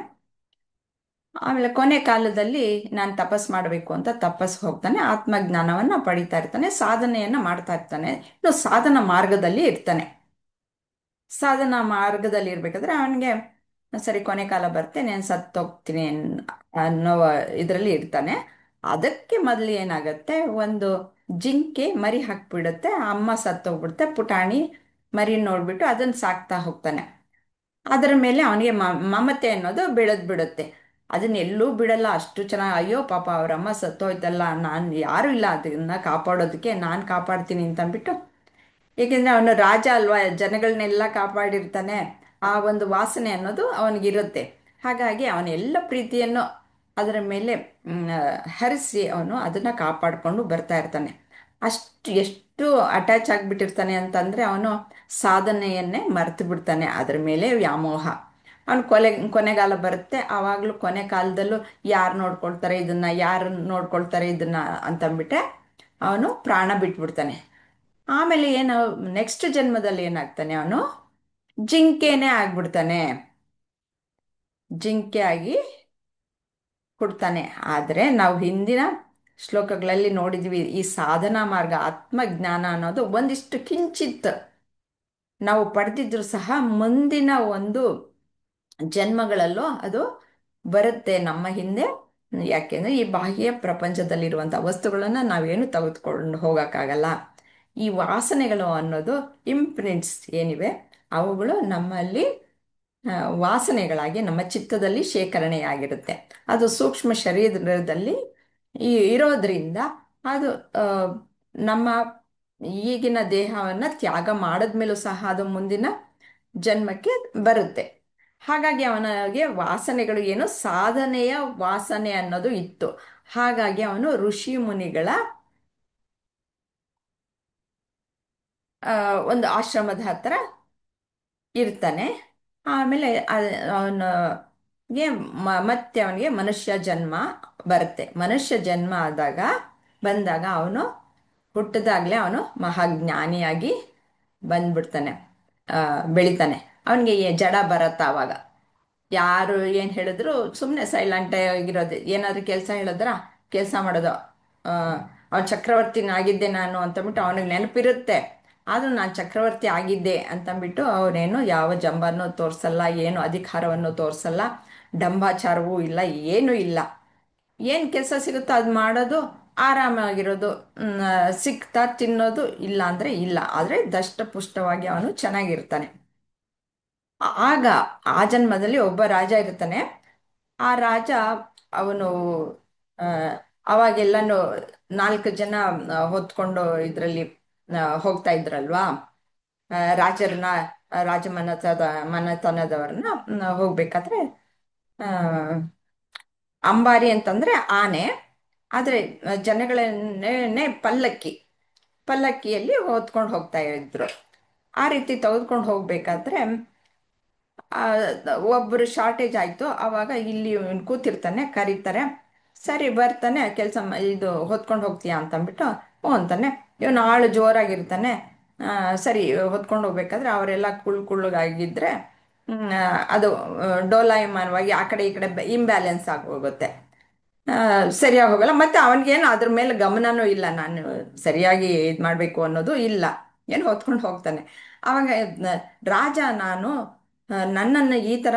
ಆಮೇಲೆ ಕೊನೆ ಕಾಲದಲ್ಲಿ ನಾನು ತಪಸ್ ಮಾಡಬೇಕು ಅಂತ ತಪಸ್ ಹೋಗ್ತಾನೆ, ಆತ್ಮಜ್ಞಾನವನ್ನ ಪಡಿತಾ ಇರ್ತಾನೆ, ಸಾಧನೆಯನ್ನ ಮಾಡ್ತಾ ಇರ್ತಾನೆ. ಇನ್ನು ಸಾಧನ ಮಾರ್ಗದಲ್ಲಿ ಇರ್ತಾನೆ. ಸಾಧನ ಮಾರ್ಗದಲ್ಲಿ ಇರ್ಬೇಕಾದ್ರೆ ಅವನಿಗೆ ಸರಿ ಕೊನೆ ಕಾಲ ಬರುತ್ತೆ, ನಾನು ಸತ್ತೋಗ್ತೀನಿ ಅನ್ನೋ ಇದರಲ್ಲಿ ಇರ್ತಾನೆ. ಅದಕ್ಕೆ ಮೊದಲು ಏನಾಗತ್ತೆ, ಒಂದು ಜಿಂಕೆ ಮರಿ ಹಾಕ್ಬಿಡುತ್ತೆ, ಅಮ್ಮ ಸತ್ತೋಗ್ಬಿಡುತ್ತೆ. ಪುಟಾಣಿ ಮರಿ ನೋಡ್ಬಿಟ್ಟು ಅದನ್ನ ಸಾಕ್ತಾ ಹೋಗ್ತಾನೆ. ಅದರ ಮೇಲೆ ಅವನಿಗೆ ಮಮತೆ ಅನ್ನೋದು ಬೆಳೆದ್ ಬಿಡುತ್ತೆ. ಅದನ್ನ ಎಲ್ಲೂ ಬಿಡಲ್ಲ, ಅಷ್ಟು ಚೆನ್ನಾಗಿ, ಅಯ್ಯೋ ಪಾಪ ಅವರಮ್ಮ ಸತ್ತೋಯ್ತಲ್ಲ, ನಾನು ಯಾರು ಇಲ್ಲ ಅದನ್ನ ಕಾಪಾಡೋದಕ್ಕೆ, ನಾನು ಕಾಪಾಡ್ತೀನಿ ಅಂತ ಅಂದ್ಬಿಟ್ಟು, ಏಕೆಂದ್ರೆ ಅವನು ರಾಜ ಅಲ್ವಾ, ಜನಗಳನ್ನೆಲ್ಲ ಕಾಪಾಡಿರ್ತಾನೆ, ಆ ಒಂದು ವಾಸನೆ ಅನ್ನೋದು ಅವನಿಗಿರುತ್ತೆ. ಹಾಗಾಗಿ ಅವನೆಲ್ಲ ಪ್ರೀತಿಯನ್ನು ಅದರ ಮೇಲೆ ಹರಿಸಿ ಅವನು ಅದನ್ನ ಕಾಪಾಡಿಕೊಂಡು ಬರ್ತಾ ಇರ್ತಾನೆ. ಎಷ್ಟು ಅಟ್ಯಾಚ್ ಆಗಿಬಿಟ್ಟಿರ್ತಾನೆ ಅಂತಂದ್ರೆ ಅವನು ಸಾಧನೆಯನ್ನೇ ಮರೆತು ಬಿಡ್ತಾನೆ, ಅದರ ಮೇಲೆ ವ್ಯಾಮೋಹ. ಅವನು ಕೊನೆಗಾಲ ಬರುತ್ತೆ, ಆವಾಗಲೂ ಕೊನೆ ಕಾಲದಲ್ಲೂ ಯಾರು ನೋಡ್ಕೊಳ್ತಾರೆ ಇದನ್ನ, ಯಾರು ನೋಡ್ಕೊಳ್ತಾರೆ ಇದನ್ನ ಅಂತಂದ್ಬಿಟ್ಟೆ ಅವನು ಪ್ರಾಣ ಬಿಟ್ಬಿಡ್ತಾನೆ. ಆಮೇಲೆ ಏನು, ನೆಕ್ಸ್ಟ್ ಜನ್ಮದಲ್ಲಿ ಏನಾಗ್ತಾನೆ, ಅವನು ಜಿಂಕೆನೇ ಆಗ್ಬಿಡ್ತಾನೆ, ಜಿಂಕೆ ಆಗಿ ಹುಡ್ತಾನೆ. ಆದರೆ ನಾವು ಹಿಂದಿನ ಶ್ಲೋಕಗಳಲ್ಲಿ ನೋಡಿದ್ವಿ, ಈ ಸಾಧನಾ ಮಾರ್ಗ ಆತ್ಮಜ್ಞಾನ ಅನ್ನೋದು ಒಂದಿಷ್ಟು ಕಿಂಚಿತ್ ನಾವು ಪಡೆದಿದ್ರು ಸಹ ಮುಂದಿನ ಒಂದು ಜನ್ಮಗಳಲ್ಲೂ ಅದು ಬರುತ್ತೆ ನಮ್ಮ ಹಿಂದೆ. ಯಾಕೆಂದ್ರೆ ಈ ಬಾಹ್ಯ ಪ್ರಪಂಚದಲ್ಲಿರುವಂಥ ವಸ್ತುಗಳನ್ನ ನಾವೇನು ತೆಗೆದುಕೊಂಡು ಹೋಗೋಕ್ಕಾಗಲ್ಲ. ಈ ವಾಸನೆಗಳು ಅನ್ನೋದು ಇಂಪ್ರಿಂಟ್ಸ್ ಏನಿವೆ ಅವುಗಳು ನಮ್ಮಲ್ಲಿ ವಾಸನೆಗಳಾಗಿ ನಮ್ಮ ಚಿತ್ತದಲ್ಲಿ ಶೇಖರಣೆಯಾಗಿರುತ್ತೆ. ಅದು ಸೂಕ್ಷ್ಮ ಶರೀರದಲ್ಲಿ ಇರೋದ್ರಿಂದ ಅದು ನಮ್ಮ ಈಗಿನ ದೇಹವನ್ನ ತ್ಯಾಗ ಮಾಡಿದ್ಮೇಲೂ ಸಹ ಅದು ಮುಂದಿನ ಜನ್ಮಕ್ಕೆ ಬರುತ್ತೆ. ಹಾಗಾಗಿ ಅವನಿಗೆ ವಾಸನೆಗಳು ಏನು, ಸಾಧನೆಯ ವಾಸನೆ ಅನ್ನೋದು ಇತ್ತು. ಹಾಗಾಗಿ ಅವನು ಋಷಿ ಮುನಿಗಳ ಒಂದು ಆಶ್ರಮದ ಹತ್ರ ಇರ್ತಾನೆ. ಆಮೇಲೆ ಅವನಿಗೆ ಮತ್ತೆ ಅವನಿಗೆ ಮನುಷ್ಯ ಜನ್ಮ ಬರುತ್ತೆ. ಮನುಷ್ಯ ಜನ್ಮ ಬಂದಾಗ ಅವನು ಹುಟ್ಟಿದಾಗಲೇ ಅವನು ಮಹಾಜ್ಞಾನಿಯಾಗಿ ಬಂದ್ಬಿಡ್ತಾನೆ, ಬೆಳಿತಾನೆ. ಅವನಿಗೆ ಜಡ ಬರತ್ತ ಅವಾಗ. ಯಾರು ಏನು ಹೇಳಿದ್ರು ಸುಮ್ಮನೆ ಸೈಲೆಂಟ್ ಆಗಿರೋದು. ಏನಾದ್ರು ಕೆಲಸ ಹೇಳಿದ್ರ ಕೆಲಸ ಮಾಡೋದು. ಅವ್ನು ಚಕ್ರವರ್ತಿನಾಗಿದ್ದೆ ನಾನು ಅಂತಂದ್ಬಿಟ್ಟು ಅವನಿಗೆ ನೆನಪಿರುತ್ತೆ. ಆದರೂ ನಾನು ಚಕ್ರವರ್ತಿ ಆಗಿದ್ದೆ ಅಂತಂದ್ಬಿಟ್ಟು ಅವನೇನು ಯಾವ ಜಂಬನೂ ತೋರಿಸಲ್ಲ, ಏನು ಅಧಿಕಾರವನ್ನು ತೋರಿಸಲ್ಲ, ಡಂಬಾಚಾರವೂ ಇಲ್ಲ, ಏನೂ ಇಲ್ಲ. ಏನು ಕೆಲಸ ಸಿಗುತ್ತೋ ಅದು ಮಾಡೋದು, ಆರಾಮಾಗಿರೋದು, ಸಿಗ್ತಾ ತಿನ್ನೋದು, ಇಲ್ಲ ಅಂದರೆ ಇಲ್ಲ. ಆದರೆ ದಷ್ಟಪುಷ್ಟವಾಗಿ ಅವನು ಚೆನ್ನಾಗಿರ್ತಾನೆ. ಆಗ ಆ ಜನ್ಮದಲ್ಲಿ ಒಬ್ಬ ರಾಜ ಇರ್ತಾನೆ. ಆ ರಾಜ ಅವನು ಆ, ಅವಾಗೆಲ್ಲನೂ 4 ಜನ ಹೊತ್ಕೊಂಡು ಇದರಲ್ಲಿ ಹೋಗ್ತಾ ಇದ್ರಲ್ವಾ. ರಾಜರನ್ನ, ರಾಜಮನೆತದ ಮನೆತನದವ್ರನ್ನ ಹೋಗ್ಬೇಕಾದ್ರೆ ಆ, ಅಂಬಾರಿ ಅಂತಂದ್ರೆ ಆನೆ, ಆದರೆ ಜನಗಳನ್ನೇ ಪಲ್ಲಕ್ಕಿಯಲ್ಲಿ ಹೊತ್ಕೊಂಡು ಹೋಗ್ತಾ ಇದ್ರು. ಆ ರೀತಿ ತೆಗೆದುಕೊಂಡು ಹೋಗ್ಬೇಕಾದ್ರೆ ಆ, ಒಬ್ಬರು ಶಾರ್ಟೇಜ್ ಆಯಿತು. ಆವಾಗ ಇಲ್ಲಿ ಇವ್ನು ಕೂತಿರ್ತಾನೆ, ಕರೀತಾರೆ. ಸರಿ ಬರ್ತಾನೆ, ಕೆಲಸ ಇದು ಹೊತ್ಕೊಂಡು ಹೋಗ್ತೀಯಾ ಅಂತಂದ್ಬಿಟ್ಟು ಹ್ಞೂ ಅಂತಾನೆ. ಇವನು ಆಳು ಜೋರಾಗಿರ್ತಾನೆ. ಸರಿ ಹೊತ್ಕೊಂಡು ಹೋಗ್ಬೇಕಾದ್ರೆ ಅವರೆಲ್ಲ ಕುಳ್ಳುಗಾಗಿದ್ರೆ ಅದು ಡೋಲಾಯಮಾನವಾಗಿ ಆ ಕಡೆ ಈ ಕಡೆ ಇಂಬ್ಯಾಲೆನ್ಸ್ ಆಗಿ ಹೋಗುತ್ತೆ. ಸರಿಯಾಗಿ ಹೋಗಲ್ಲ. ಮತ್ತು ಅವನಿಗೇನು ಅದ್ರ ಮೇಲೆ ಗಮನನೂ ಇಲ್ಲ, ನಾನು ಸರಿಯಾಗಿ ಇದು ಮಾಡಬೇಕು ಅನ್ನೋದು ಇಲ್ಲ, ಏನು ಹೊತ್ಕೊಂಡು ಹೋಗ್ತಾನೆ. ಆವಾಗ ರಾಜ ನಾನು ನನ್ನನ್ನು ಈ ಥರ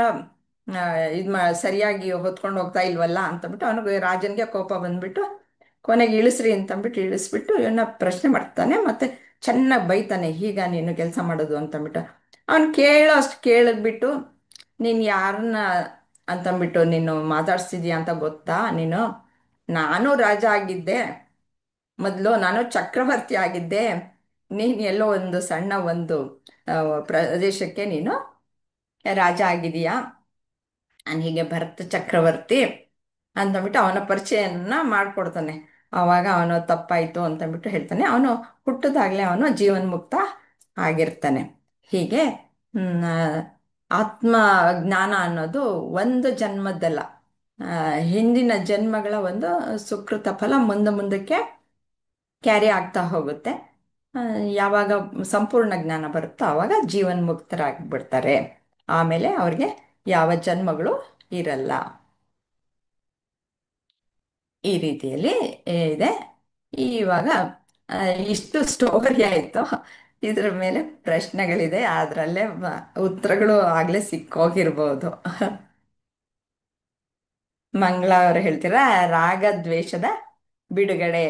ಸರಿಯಾಗಿ ಹೊತ್ಕೊಂಡು ಹೋಗ್ತಾ ಇಲ್ವಲ್ಲ ಅಂತಂದ್ಬಿಟ್ಟು ಅವನಿಗೆ ರಾಜನಿಗೆ ಕೋಪ ಬಂದ್ಬಿಟ್ಟು ಕೊನೆಗೆ ಇಳಿಸ್ರಿ ಅಂತಂದ್ಬಿಟ್ಟು ಇಳಿಸ್ಬಿಟ್ಟು ಇವನ್ನ ಪ್ರಶ್ನೆ ಮಾಡ್ತಾನೆ. ಮತ್ತು ಚೆನ್ನಾಗಿ ಬೈತಾನೆ, ಈಗ ನೀನು ಕೆಲಸ ಮಾಡೋದು ಅಂತಂದ್ಬಿಟ್ಟು. ಅವನು ಕೇಳೋ ಅಷ್ಟು ಕೇಳಿದ್ಬಿಟ್ಟು ನೀನು ಯಾರನ್ನ ಅಂತಂದ್ಬಿಟ್ಟು ನೀನು ಮಾತಾಡ್ಸ್ತಿದ್ಯಾ ಅಂತ ಗೊತ್ತಾ ನೀನು? ನಾನು ರಾಜ ಆಗಿದ್ದೆ ಮೊದಲು, ನಾನು ಚಕ್ರವರ್ತಿ ಆಗಿದ್ದೆ. ನೀನು ಎಲ್ಲೋ ಒಂದು ಸಣ್ಣ ಒಂದು ಆ, ಪ್ರದೇಶಕ್ಕೆ ನೀನು ರಾಜ ಆಗಿದೀಯಾ. ನಾನು ಹೀಗೆ ಭರತ ಚಕ್ರವರ್ತಿ ಅಂತಂದ್ಬಿಟ್ಟು ಅವನ ಪರಿಚಯನ ಮಾಡಿಕೊಡ್ತಾನೆ. ಆವಾಗ ಅವನು ತಪ್ಪಾಯಿತು ಅಂತಂದ್ಬಿಟ್ಟು ಹೇಳ್ತಾನೆ. ಅವನು ಹುಟ್ಟಿದಾಗಲೇ ಅವನು ಜೀವನ್ಮುಕ್ತ ಆಗಿರ್ತಾನೆ. ಹೀಗೆ ಮ್, ಆತ್ಮ ಜ್ಞಾನ ಅನ್ನೋದು ಒಂದು ಜನ್ಮದ್ದಲ್ಲ, ಹಿಂದಿನ ಜನ್ಮಗಳ ಒಂದು ಸುಕೃತ ಫಲ ಮುಂದೆ ಮುಂದಕ್ಕೆ ಕ್ಯಾರಿ ಆಗ್ತಾ ಹೋಗುತ್ತೆ. ಆ, ಯಾವಾಗ ಸಂಪೂರ್ಣ ಜ್ಞಾನ ಬರುತ್ತೋ ಆವಾಗ ಜೀವನ್ಮುಕ್ತರಾಗ್ಬಿಡ್ತಾರೆ. ಆಮೇಲೆ ಅವ್ರಿಗೆ ಯಾವ ಜನ್ಮಗಳು ಇರಲ್ಲ. ಈ ರೀತಿಯಲ್ಲಿ ಇದೆ. ಇವಾಗ ಆ, ಇಷ್ಟು ಸ್ಟೋರಿ ಆಯಿತು. ಇದ್ರ ಮೇಲೆ ಪ್ರಶ್ನೆಗಳಿದೆ, ಅದರಲ್ಲೇ ಉತ್ತರಗಳು ಆಗಲೇ ಸಿಕ್ಕೋಗಿರ್ಬೋದು. ಮಂಗಳ ಅವರು ಹೇಳ್ತೀರಾ ರಾಗದ್ವೇಷದ ಬಿಡುಗಡೆ.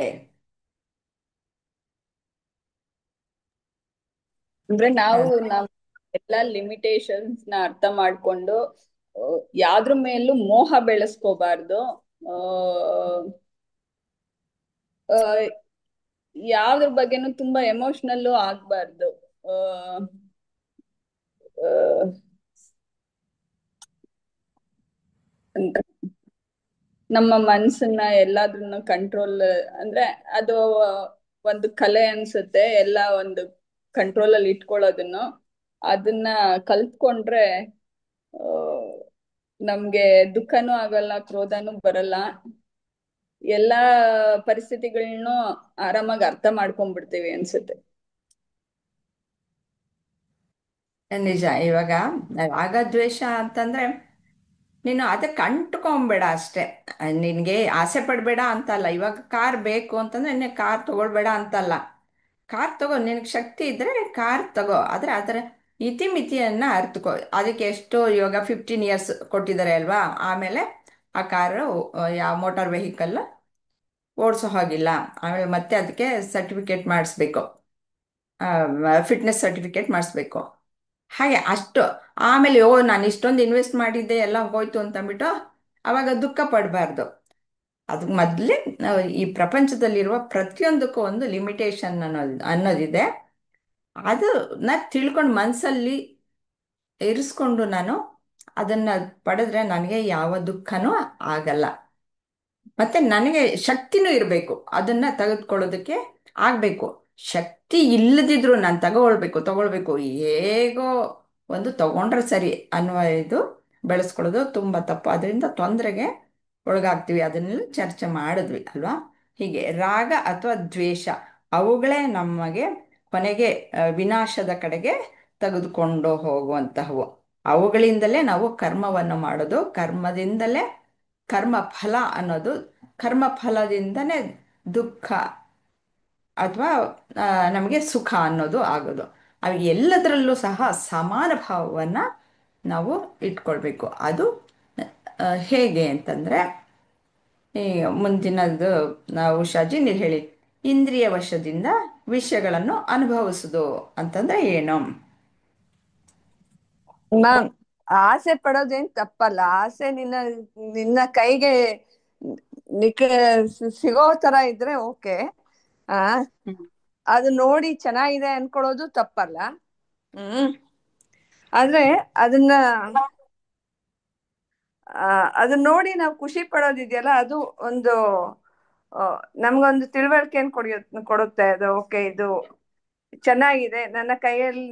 ಅಂದ್ರೆ ನಾವು ಅದೇ. ನಮ್ ಎಲ್ಲಾ ಲಿಮಿಟೇಷನ್ಸ್ ನ ಅರ್ಥ ಮಾಡ್ಕೊಂಡು ಯಾವ್ದ್ರ ಮೇಲೂ ಮೋಹ ಬೆಳೆಸ್ಕೋಬಾರ್ದು. ಆ ಆ, ಯಾವ್ದ್ರ ಬಗ್ಗೆನೂ ತುಂಬಾ ಎಮೋಷನಲ್ಲು ಆಗ್ಬಾರ್ದು. ಆ ಆ, ಅಂತ ನಮ್ಮ ಮನ್ಸನ್ನ ಎಲ್ಲಾದ್ರನ್ನು ಕಂಟ್ರೋಲ್, ಅಂದ್ರೆ ಅದು ಒಂದು ಕಲೆ ಅನ್ಸುತ್ತೆ, ಎಲ್ಲ ಒಂದು ಕಂಟ್ರೋಲ್ ಅಲ್ಲಿ ಇಟ್ಕೊಳ್ಳೋದನ್ನು. ಅದನ್ನ ಕಲ್ತ್ಕೊಂಡ್ರೆ ಆ, ನಮ್ಗೆ ದುಃಖನೂ ಆಗಲ್ಲ, ಕ್ರೋಧನೂ ಬರಲ್ಲ. ಎಲ್ಲಾ ಪರಿಸ್ಥಿತಿಗಳನ್ನೂ ಆರಾಮಾಗಿ ಅರ್ಥ ಮಾಡ್ಕೊಂಡ್ಬಿಡ್ತೀವಿ ಅನ್ಸುತ್ತೆ. ನಿಜ. ಇವಾಗ ರಾಗದ್ವೇಷ ಅಂತಂದ್ರೆ ನೀನು ಅದಕ್ಕೆ ಅಂಟ್ಕೊಂಬೇಡ ಅಷ್ಟೇ. ನಿನಗೆ ಆಸೆ ಪಡಬೇಡ ಅಂತಲ್ಲ. ಇವಾಗ ಕಾರ್ ಬೇಕು ಅಂತಂದ್ರೆ ನೀನು ಕಾರ್ ತಗೊಳ್ಬೇಡ ಅಂತಲ್ಲ. ಕಾರ್ ತಗೋ, ನಿನಗೆ ಶಕ್ತಿ ಇದ್ದರೆ ಕಾರ್ ತಗೋ. ಆದರೆ ಅದರ ಇತಿಮಿತಿಯನ್ನು ಅರ್ಥಕೋ. ಅದಕ್ಕೆ ಎಷ್ಟು ಇವಾಗ 15 years ಕೊಟ್ಟಿದ್ದಾರೆ ಅಲ್ವಾ. ಆಮೇಲೆ ಆ ಕಾರು ಯಾವ ಮೋಟಾರ್ ವೆಹಿಕಲ್ ಓಡಿಸೋ ಹಾಗಿಲ್ಲ. ಆಮೇಲೆ ಮತ್ತೆ ಅದಕ್ಕೆ ಸರ್ಟಿಫಿಕೇಟ್ ಮಾಡಿಸ್ಬೇಕು, ಫಿಟ್ನೆಸ್ ಸರ್ಟಿಫಿಕೇಟ್ ಮಾಡಿಸ್ಬೇಕು. ಹಾಗೆ ಅಷ್ಟು. ಆಮೇಲೆ ನಾನು ಇಷ್ಟೊಂದು ಇನ್ವೆಸ್ಟ್ ಮಾಡಿದ್ದೆ ಎಲ್ಲ ಹೋಯ್ತು ಅಂತಂದ್ಬಿಟ್ಟು ಅವಾಗ ದುಃಖ ಪಡಬಾರ್ದು. ಅದಕ್ಕೆ ಮೊದಲೇ ನಾವು ಈ ಪ್ರಪಂಚದಲ್ಲಿರುವ ಪ್ರತಿಯೊಂದಕ್ಕೂ ಒಂದು ಲಿಮಿಟೇಷನ್ ಅನ್ನೋದಿದೆ. ಅದನ್ನ ತಿಳ್ಕೊಂಡು ಮನಸ್ಸಲ್ಲಿ ಇರಿಸ್ಕೊಂಡು ನಾನು ಅದನ್ನು ಪಡೆದ್ರೆ ನನಗೆ ಯಾವ ದುಃಖನೂ ಆಗಲ್ಲ. ಮತ್ತೆ ನನಗೆ ಶಕ್ತಿನೂ ಇರಬೇಕು, ಅದನ್ನ ತೆಗೆದುಕೊಳ್ಳೋದಕ್ಕೆ ಆಗಬೇಕು. ಶಕ್ತಿ ಇಲ್ಲದಿದ್ರು ನಾನು ತಗೊಳ್ಬೇಕು ಹೇಗೋ ಒಂದು ತಗೊಂಡ್ರೆ ಸರಿ ಅನ್ನುವ ಇದು ಬೆಳೆಸ್ಕೊಳ್ಳೋದು ತುಂಬ ತಪ್ಪು. ಅದರಿಂದ ತೊಂದರೆಗೆ ಒಳಗಾಗ್ತೀವಿ. ಅದನ್ನೆಲ್ಲ ಚರ್ಚೆ ಮಾಡಿದ್ವಿ ಅಲ್ವಾ. ಹೀಗೆ ರಾಗ ಅಥವಾ ದ್ವೇಷ ಅವುಗಳೇ ನಮಗೆ ಕೊನೆಗೆ ವಿನಾಶದ ಕಡೆಗೆ ತೆಗೆದುಕೊಂಡು ಹೋಗುವಂತಹವು. ಅವುಗಳಿಂದಲೇ ನಾವು ಕರ್ಮವನ್ನು ಮಾಡೋದು, ಕರ್ಮದಿಂದಲೇ ಕರ್ಮ ಫಲ ಅನ್ನೋದು, ಕರ್ಮ ಫಲದಿಂದನೇ ದುಃಖ ಅಥವಾ ನಮಗೆ ಸುಖ ಅನ್ನೋದು ಆಗೋದು. ಅವು ಎಲ್ಲದರಲ್ಲೂ ಸಹ ಸಮಾನ ಭಾವವನ್ನು ನಾವು ಇಟ್ಕೊಳ್ಬೇಕು. ಅದು ಹೇಗೆ ಅಂತಂದರೆ, ಈ ಮುಂದಿನದು ನಾವು ಉಷಾಜಿ ನೀವು ಹೇಳಿ, ಇಂದ್ರಿಯ ವಶದಿಂದ ವಿಷಯಗಳನ್ನು ಅನುಭವಿಸುದು ಅಂತಂದ್ರೆ ಏನು? ನಾನ್ ಆಸೆ ಪಡೋದೇನ್ ತಪ್ಪಲ್ಲ. ಆಸೆ ನಿನ್ನ ನಿನ್ನ ಕೈಗೆ ನಿಕ ಸಿಗೋ ತರ ಇದ್ರೆ ಓಕೆ. ಆ ಅದು ನೋಡಿ ಚೆನ್ನಾಗಿದೆ ಅನ್ಕೊಳ್ಳೋದು ತಪ್ಪಲ್ಲ. ಆದ್ರೆ ಅದನ್ನ ಅದನ್ನ ನೋಡಿ ನಾವು ಖುಷಿ ಪಡೋದಿದೆಯಲ್ಲ, ಅದು ಒಂದು ನಮ್ಗೊಂದು ತಿಳುವಳಿಕೆಯನ್ನು ಕೊಡುತ್ತೆ. ಅದು ಓಕೆ, ಇದು ಚೆನ್ನಾಗಿದೆ, ನನ್ನ ಕೈಯಲ್ಲಿ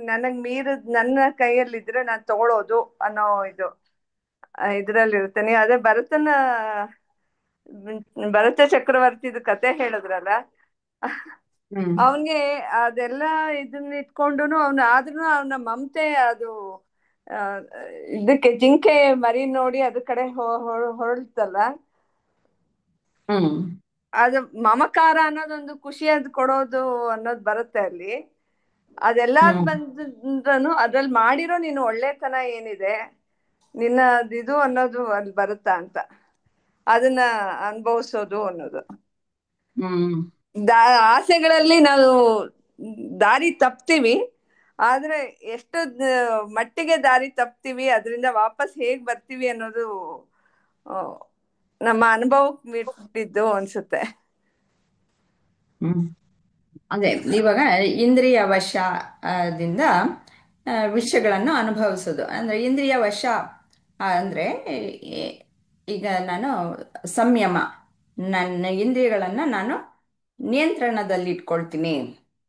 ನನ್ನ ಕೈಯಲ್ಲಿದ್ರೆ ನಾನು ತಗೊಳ್ಳೋದು ಅನ್ನೋ ಇದು ಇದ್ರಲ್ಲಿರುತ್ತೆ. ನೀವು ಅದೇ ಭರತ ಚಕ್ರವರ್ತಿದು ಕತೆ ಹೇಳಿದ್ರಲ್ಲ, ಅವನ್ಗೆ ಅದೆಲ್ಲ ಇದನ್ನ ಇಟ್ಕೊಂಡುನು ಆದ್ರೂ ಅವನ ಮಮತೆ ಅದು ಆ, ಇದಕ್ಕೆ ಜಿಂಕೆ ಮರಿ ನೋಡಿ ಅದ್ರ ಕಡೆ ಹೊರಳ್ತಲ್ಲ, ಅದು ಮಮಕಾರ ಅನ್ನೋದೊಂದು ಖುಷಿ ಅದು ಕೊಡೋದು ಅನ್ನೋದು ಬರುತ್ತೆ ಅಲ್ಲಿ. ಅದೆಲ್ಲ ಬಂದ್ರೂ ಅದ್ರಲ್ಲಿ ಮಾಡಿರೋ ನೀನು ಒಳ್ಳೆತನ ಏನಿದೆ, ನಿನ್ನ ಇದು ಅನ್ನೋದು ಅಲ್ಲಿ ಬರುತ್ತಾ ಅಂತ, ಅದನ್ನ ಅನುಭವಿಸೋದು ಅನ್ನೋದು. ಆಸೆಗಳಲ್ಲಿ ನಾವು ದಾರಿ ತಪ್ತೀವಿ, ಆದ್ರೆ ಎಷ್ಟು ಮಟ್ಟಿಗೆ ದಾರಿ ತಪ್ತೀವಿ, ಅದರಿಂದ ವಾಪಸ್ ಹೇಗ್ ಬರ್ತೀವಿ ಅನ್ನೋದು ನಮ್ಮ ಅನುಭವಕ್ಕೆ ಬಿಟ್ಟಿದ್ದು ಅನ್ಸುತ್ತೆ. ಅದೇ ಇವಾಗ ಇಂದ್ರಿಯ ವಶದಿಂದ ವಿಷಯಗಳನ್ನು ಅನುಭವಿಸೋದು ಅಂದ್ರೆ ಇಂದ್ರಿಯ ವಶ ಅಂದ್ರೆ, ಈಗ ನಾನು ಸಂಯಮ, ನನ್ನ ಇಂದ್ರಿಯಗಳನ್ನು ನಾನು ನಿಯಂತ್ರಣದಲ್ಲಿ ಇಟ್ಕೊಳ್ತೀನಿ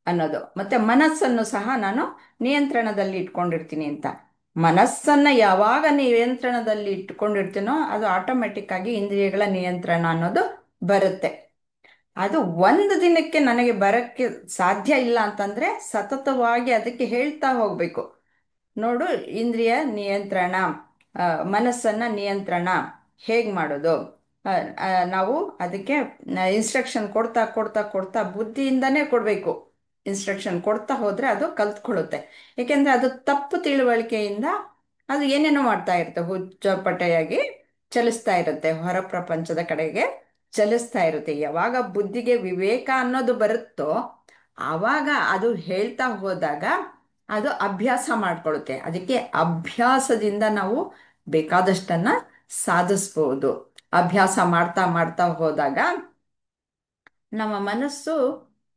ಅನ್ನೋದು. ಮತ್ತೆ ಮನಸ್ಸನ್ನು ಸಹ ನಾನು ನಿಯಂತ್ರಣದಲ್ಲಿ ಇಟ್ಕೊಂಡಿರ್ತೀನಿ ಅಂತ. ಮನಸ್ಸನ್ನ ಯಾವಾಗ ನಿಯಂತ್ರಣದಲ್ಲಿ ಇಟ್ಕೊಂಡಿರ್ತೀನೋ ಅದು ಆಟೋಮೆಟಿಕ್ ಆಗಿ ಇಂದ್ರಿಯಗಳ ನಿಯಂತ್ರಣ ಅನ್ನೋದು ಬರುತ್ತೆ. ಅದು ಒಂದು ದಿನಕ್ಕೆ ನನಗೆ ಬರಕ್ಕೆ ಸಾಧ್ಯ ಇಲ್ಲ ಅಂತಂದ್ರೆ ಸತತವಾಗಿ ಅದಕ್ಕೆ ಹೇಳ್ತಾ ಹೋಗ್ಬೇಕು. ನೋಡು, ಇಂದ್ರಿಯ ನಿಯಂತ್ರಣ, ಮನಸ್ಸನ್ನ ನಿಯಂತ್ರಣ ಹೇಗೆ ಮಾಡೋದು, ನಾವು ಅದಕ್ಕೆ ಇನ್ಸ್ಟ್ರಕ್ಷನ್ ಕೊಡ್ತಾ ಕೊಡ್ತಾ ಕೊಡ್ತಾ ಬುದ್ಧಿಯಿಂದನೇ ಕೊಡಬೇಕು. ಇನ್ಸ್ಟ್ರಕ್ಷನ್ ಕೊಡ್ತಾ ಹೋದ್ರೆ ಅದು ಕಲ್ತ್ಕೊಳ್ಳುತ್ತೆ. ಏಕೆಂದ್ರೆ ಅದು ತಪ್ಪು ತಿಳುವಳಿಕೆಯಿಂದ ಅದು ಏನೇನೋ ಮಾಡ್ತಾ ಇರುತ್ತೆ, ಹುಚ್ಚಪಟೆಯಾಗಿ ಚಲಿಸ್ತಾ ಇರುತ್ತೆ, ಹೊರ ಪ್ರಪಂಚದ ಕಡೆಗೆ ಚಲಿಸ್ತಾ ಇರುತ್ತೆ. ಯಾವಾಗ ಬುದ್ಧಿಗೆ ವಿವೇಕ ಅನ್ನೋದು ಬರುತ್ತೋ ಆವಾಗ ಅದು ಹೇಳ್ತಾ ಹೋದಾಗ ಅದು ಅಭ್ಯಾಸ ಮಾಡ್ಕೊಳ್ಳುತ್ತೆ. ಅದಕ್ಕೆ ಅಭ್ಯಾಸದಿಂದ ನಾವು ಬೇಕಾದಷ್ಟನ್ನ ಸಾಧಿಸ್ಬೋದು. ಅಭ್ಯಾಸ ಮಾಡ್ತಾ ಮಾಡ್ತಾ ಹೋದಾಗ ನಮ್ಮ ಮನಸ್ಸು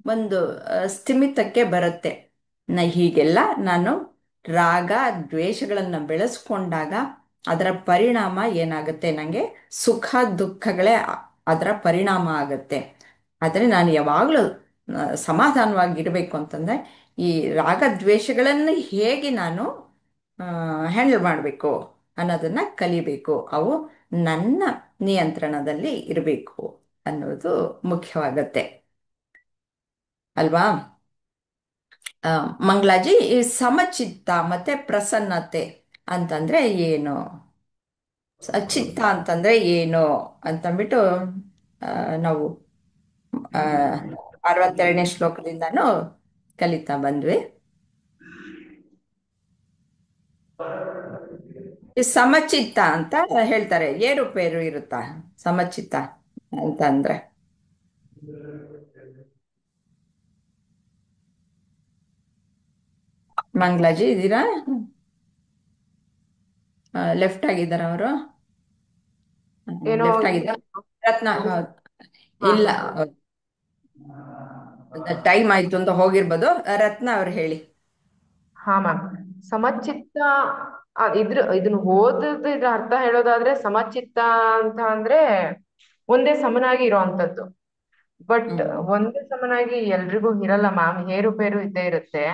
ಒಂದು ಸ್ಥಿಮಿತಕ್ಕೆ ಬರುತ್ತೆ. ಹೀಗೆಲ್ಲ ನಾನು ರಾಗ ದ್ವೇಷಗಳನ್ನು ಬೆಳೆಸ್ಕೊಂಡಾಗ ಅದರ ಪರಿಣಾಮ ಏನಾಗುತ್ತೆ, ನನಗೆ ಸುಖ ದುಃಖಗಳೇ ಅದರ ಪರಿಣಾಮ ಆಗುತ್ತೆ. ಆದರೆ ನಾನು ಯಾವಾಗಲೂ ಸಮಾಧಾನವಾಗಿರಬೇಕು ಅಂತಂದರೆ ಈ ರಾಗದ್ವೇಷಗಳನ್ನು ಹೇಗೆ ನಾನು ಹ್ಯಾಂಡಲ್ ಮಾಡಬೇಕು ಅನ್ನೋದನ್ನ ಕಲಿಬೇಕು. ಅವು ನನ್ನ ನಿಯಂತ್ರಣದಲ್ಲಿ ಇರಬೇಕು ಅನ್ನೋದು ಮುಖ್ಯವಾಗತ್ತೆ ಅಲ್ವಾ? ಮಂಗಳಾಜಿ, ಈ ಸಮಚಿತ್ತ ಮತ್ತೆ ಪ್ರಸನ್ನತೆ ಅಂತಂದ್ರೆ ಏನು? ಚಿತ್ತ ಅಂತಂದ್ರೆ ಏನು ಅಂತಂದ್ಬಿಟ್ಟು ನಾವು 62ನೇ ಶ್ಲೋಕದಿಂದನೂ ಕಲಿತಾ ಬಂದ್ವಿ. ಈ ಸಮಚಿತ್ತ ಅಂತ ಹೇಳ್ತಾರೆ, ಏರುಪೇರು ಇರುತ್ತಾ ಸಮಚಿತ್ತ ಅಂತಂದ್ರೆ? ಮಂಗ್ಲಾಜಿ ಇದ್ದೀರಾ? ಲೆಫ್ಟ್ ಆಗಿದ್ದಾರ ಅವರು? ಏನೋ ಲೆಫ್ಟ್ ಆಗಿದ್ದಾರೆ. ರತ್ನ, ಹೌದು. ಇಲ್ಲ, ಟೈಮ್ ಆಯ್ತು ಅಂತ ಹೋಗಿರ್ಬೋದು. ರತ್ನ ಅವ್ರು ಹೇಳಿ. ಹಾ ಮ್ಯಾಮ್, ಸಮಚಿತ್ತ ಇದನ್ನ ಇದ್ರ ಅರ್ಥ ಹೇಳೋದಾದ್ರೆ, ಸಮಚಿತ್ತ ಅಂತ ಅಂದ್ರೆ ಒಂದೇ ಸಮನಾಗಿ ಇರೋವಂಥದ್ದು. ಬಟ್ ಒಂದೇ ಸಮನಾಗಿ ಎಲ್ರಿಗೂ ಇರಲ್ಲ ಮ್ಯಾಮ್, ಏರುಪೇರು ಇದ್ದೇ ಇರುತ್ತೆ.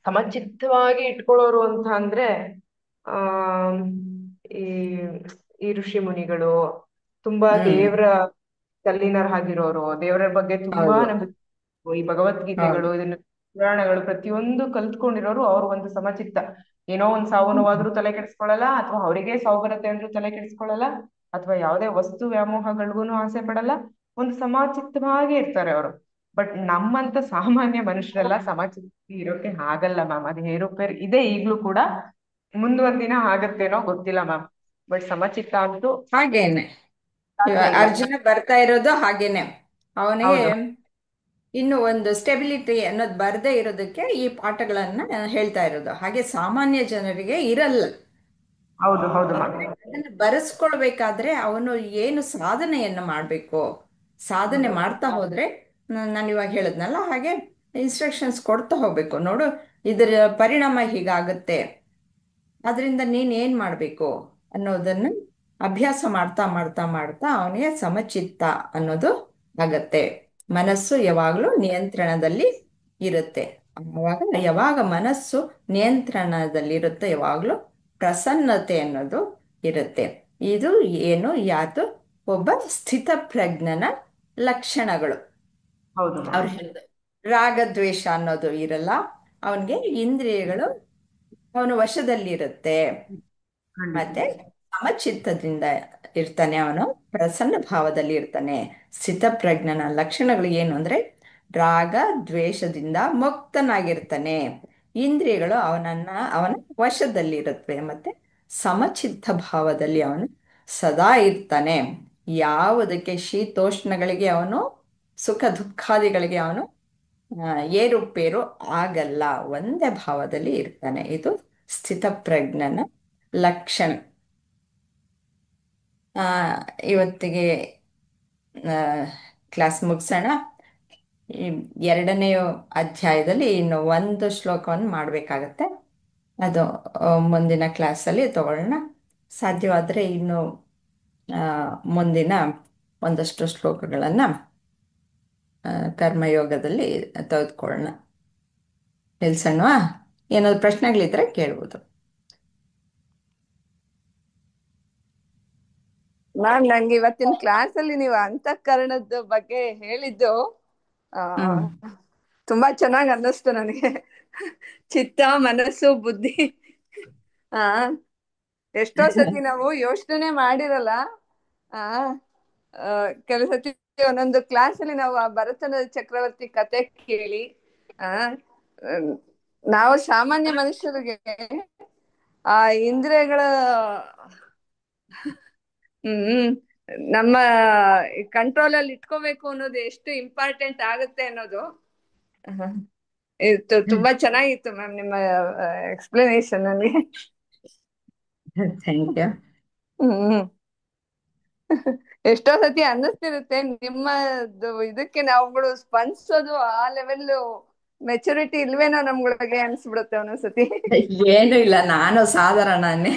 ಸಮಚಿತ್ತವಾಗಿ ಇಟ್ಕೊಳ್ಳೋರು ಅಂತ ಅಂದ್ರೆ ಆ ಈ ಈ ಋಷಿ ಮುನಿಗಳು, ತುಂಬಾ ದೇವರ ತಲ್ಲೀನರಾಗಿರೋರು, ದೇವರ ಬಗ್ಗೆ ತುಂಬಾ ಹೌದು ನಂಬಿಕೆ, ಈ ಭಗವದ್ಗೀತೆಗಳು ಇದನ್ನ ಪುರಾಣಗಳು ಪ್ರತಿಯೊಂದು ಕಲ್ತ್ಕೊಂಡಿರೋರು ಅವ್ರು ಒಂದು ಸಮಚಿತ್ತ. ಏನೋ ಒಂದ್ ಸಾವು ನೋವಾದ್ರೂ ತಲೆ ಕೆಡಿಸ್ಕೊಳ್ಳಲ್ಲ, ಅಥವಾ ಅವರಿಗೆ ಸಾವು ಬರುತ್ತೆ ಅಂದ್ರೂ ತಲೆ ಕೆಡಿಸ್ಕೊಳ್ಳಲ್ಲ, ಅಥವಾ ಯಾವುದೇ ವಸ್ತು ವ್ಯಾಮೋಹಗಳಿಗೂ ಆಸೆ ಪಡಲ್ಲ. ಒಂದು ಸಮಚಿತ್ತವಾಗಿ ಇರ್ತಾರೆ ಅವರು. ಬಟ್ ನಮ್ಮಂತ ಸಾಮಾನ್ಯ ಮನುಷ್ಯರೆಲ್ಲ ಸಮಚಿತ್ತ ಇರೋಕೆ ಆಗಲ್ಲ ಮ್ಯಾಮ್. ಅದು ಏರುಪೇರು ಇದೆ ಈಗ್ಲೂ ಕೂಡ, ಮುಂದೊಂದ್ ದಿನ ಆಗತ್ತೇನೋ ಗೊತ್ತಿಲ್ಲ ಮ್ಯಾಮ್. ಬಟ್ ಸಮಚಿತ್ತ ಅಂತೂ ಹಾಗೇನೆ ಸಾಧ್ಯ ಇಲ್ಲ. ಅರ್ಜುನ ಬರ್ತಾ ಇರೋದು ಹಾಗೇನೆ. ಅವನಿಗೆ ಹೌದು ಇನ್ನು ಒಂದು ಸ್ಟೆಬಿಲಿಟಿ ಅನ್ನೋದು ಬರದೇ ಇರೋದಕ್ಕೆ ಈ ಪಾಠಗಳನ್ನ ಹೇಳ್ತಾ ಇರೋದು. ಹಾಗೆ ಸಾಮಾನ್ಯ ಜನರಿಗೆ ಇರಲ್ಲ. ಹೌದು ಹೌದು ಮ್ಯಾಮ್. ಅದನ್ನ ಬರೆಸ್ಕೊಳ್ಬೇಕಾದ್ರೆ ಅವನು ಏನು ಸಾಧನೆಯನ್ನು ಮಾಡಬೇಕು, ಸಾಧನೆ ಮಾಡ್ತಾ ಹೋದ್ರೆ ನಾನು ಇವಾಗ ಹೇಳದ್ನಲ್ಲ ಹಾಗೆ ಇನ್ಸ್ಟ್ರಕ್ಷನ್ಸ್ ಕೊಡ್ತಾ ಹೋಗ್ಬೇಕು. ನೋಡು, ಇದರ ಪರಿಣಾಮ ಹೀಗಾಗತ್ತೆ, ಅದರಿಂದ ನೀನ್ ಏನ್ ಮಾಡ್ಬೇಕು ಅನ್ನೋದನ್ನ ಅಭ್ಯಾಸ ಮಾಡ್ತಾ ಮಾಡ್ತಾ ಮಾಡ್ತಾ ಅವನಿಗೆ ಸಮಚಿತ್ತ ಅನ್ನೋದು ಆಗತ್ತೆ. ಮನಸ್ಸು ಯಾವಾಗಲೂ ನಿಯಂತ್ರಣದಲ್ಲಿ ಇರುತ್ತೆ. ಆವಾಗ ಯಾವಾಗ ಮನಸ್ಸು ನಿಯಂತ್ರಣದಲ್ಲಿರುತ್ತೆ, ಯಾವಾಗಲೂ ಪ್ರಸನ್ನತೆ ಅನ್ನೋದು ಇರುತ್ತೆ. ಇದು ಏನು ಯಾವುದು ಒಬ್ಬ ಸ್ಥಿತಪ್ರಜ್ಞನ ಲಕ್ಷಣಗಳು. ಹೌದು ಮ್ಯಾಮ್. ಅವ್ರು ಹೇಳಿದ್ರು ರಾಗದ್ವೇಷ ಅನ್ನೋದು ಇರಲ್ಲ, ಅವನಿಗೆ ಇಂದ್ರಿಯಗಳು ಅವನ ವಶದಲ್ಲಿರುತ್ತೆ. ಮತ್ತೆ ಸಮಚಿತ್ತದಿಂದ ಇರ್ತಾನೆ, ಅವನು ಪ್ರಸನ್ನ ಭಾವದಲ್ಲಿ ಇರ್ತಾನೆ. ಸ್ಥಿತಪ್ರಜ್ಞನ ಲಕ್ಷಣಗಳು ಏನು ಅಂದ್ರೆ ರಾಗ ದ್ವೇಷದಿಂದ ಮುಕ್ತನಾಗಿರ್ತಾನೆ, ಇಂದ್ರಿಯಗಳು ಅವನ ವಶದಲ್ಲಿರುತ್ತವೆ, ಮತ್ತೆ ಸಮಚಿತ್ತ ಭಾವದಲ್ಲಿ ಅವನು ಸದಾ ಇರ್ತಾನೆ. ಯಾವುದಕ್ಕೆ ಶೀತೋಷ್ಣಗಳಿಗೆ ಅವನು, ಸುಖ ದುಃಖಾದಿಗಳಿಗೆ ಅವನು ಏರುಪೇರು ಆಗಲ್ಲ, ಒಂದೇ ಭಾವದಲ್ಲಿ ಇರ್ತಾನೆ. ಇದು ಸ್ಥಿತಪ್ರಜ್ಞನ ಲಕ್ಷಣ. ಆ, ಇವತ್ತಿಗೆ ಕ್ಲಾಸ್ ಮುಗಿಸೋಣ. ಈ ಎರಡನೇ ಅಧ್ಯಾಯದಲ್ಲಿ ಇನ್ನು ಒಂದು ಶ್ಲೋಕವನ್ನು ಮಾಡಬೇಕಾಗತ್ತೆ. ಅದು ಮುಂದಿನ ಕ್ಲಾಸಲ್ಲಿ ತಗೊಳ್ಳೋಣ. ಸಾಧ್ಯವಾದರೆ ಇನ್ನು ಮುಂದಿನ ಒಂದಷ್ಟು ಶ್ಲೋಕಗಳನ್ನು ಕರ್ಮಯೋಗದಲ್ಲಿ ತೆಗೆದುಕೊಳ್ಳೋಣ. ನಿಲ್ಸೋಣವಾ? ಏನಾದ್ರು ಪ್ರಶ್ನೆಗಳಿದ್ರೆ ಕೇಳ್ಬೋದು. ಮ್ಯಾಮ್, ನಂಗೆ ಇವತ್ತಿನ ಕ್ಲಾಸ್ ಅಲ್ಲಿ ನೀವು ಅಂತಃಕರಣದ ಬಗ್ಗೆ ಹೇಳಿದ್ದು ಆ ತುಂಬಾ ಚೆನ್ನಾಗಿ ಅನ್ನಿಸ್ತು ನನಗೆ. ಚಿತ್ತ, ಮನಸ್ಸು, ಬುದ್ಧಿ. ಆ ಎಷ್ಟೋ ಸತಿ ನಾವು ಯೋಚನೆ ಮಾಡಿರಲ್ಲ. ಆ ಕೆಲವು ಸತಿ ಒಂದೊಂದು ಕ್ಲಾಸ್ ಅಲ್ಲಿ ನಾವು ಆ ಭರತನ ಚಕ್ರವರ್ತಿ ಕತೆ ಕೇಳಿ ಆ ನಾವು ಸಾಮಾನ್ಯ ಮನುಷ್ಯರಿಗೆ ಆ ಇಂದ್ರಿಯಗಳ ಹ್ಮ್ ನಮ್ಮ ಕಂಟ್ರೋಲ್ ಅಲ್ಲಿ ಇಟ್ಕೋಬೇಕು ಅನ್ನೋದು ಎಷ್ಟು ಇಂಪಾರ್ಟೆಂಟ್ ಆಗುತ್ತೆ ಅನ್ನೋದು ಇದು ತುಂಬಾ ಚೆನ್ನಾಗಿತ್ತು ಮ್ಯಾಮ್, ನಿಮ್ಮ ಎಕ್ಸ್ಪ್ಲನೇಷನ್ ನನಗೆ. Thank you. ಹ್ಮ್ ಎಷ್ಟೋ ಸತಿ ಅನ್ನಿಸ್ತಿರುತ್ತೆ ನಿಮ್ಮದು ಇದಕ್ಕೆ ನಾವುಗಳು ಸ್ಪಂದಿಸೋದು ಆ ಲೆವೆಲ್ ಮೆಚುರಿಟಿ ಇಲ್ವೇನೋ ನಮ್ಗಳಿಗೆ ಅನ್ಸ್ಬಿಡುತ್ತೆ ಒಂದೊಂದ್ಸತಿ. ಏನು ಇಲ್ಲ, ನಾನು ಸಾಧಾರಣನೇ.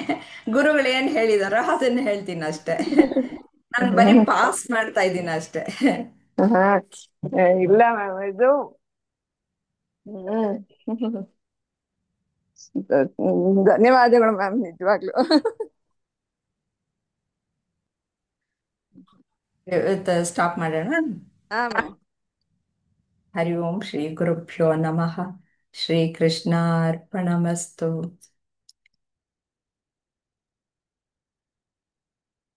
ಗುರುಗಳು ಏನ್ ಹೇಳಿದಾರೋ ಅದನ್ನ ಹೇಳ್ತೀನಿ ಅಷ್ಟೇ. ನಾನು ಬರೀ ಪಾಸ್ ಮಾಡ್ತಾ ಇದ್ದೀನಿ ಅಷ್ಟೇ. ಹಾ, ಇಲ್ಲ ಮ್ಯಾಮ್, ಇದು ಹ್ಮ್ ಧನ್ಯವಾದಗಳು ಮ್ಯಾಮ್, ನಿಜವಾಗ್ಲು. ಇವತ್ತು ಸ್ಟಾಪ್ ಮಾಡೋಣ. ಹಾ ಮ್ಯಾಮ್. ಹರಿ ಓಂ ಶ್ರೀ ಗುರುಭ್ಯೋ ನಮಃ. ಶ್ರೀ ಕೃಷ್ಣಾರ್ಪಣಮಸ್ತು.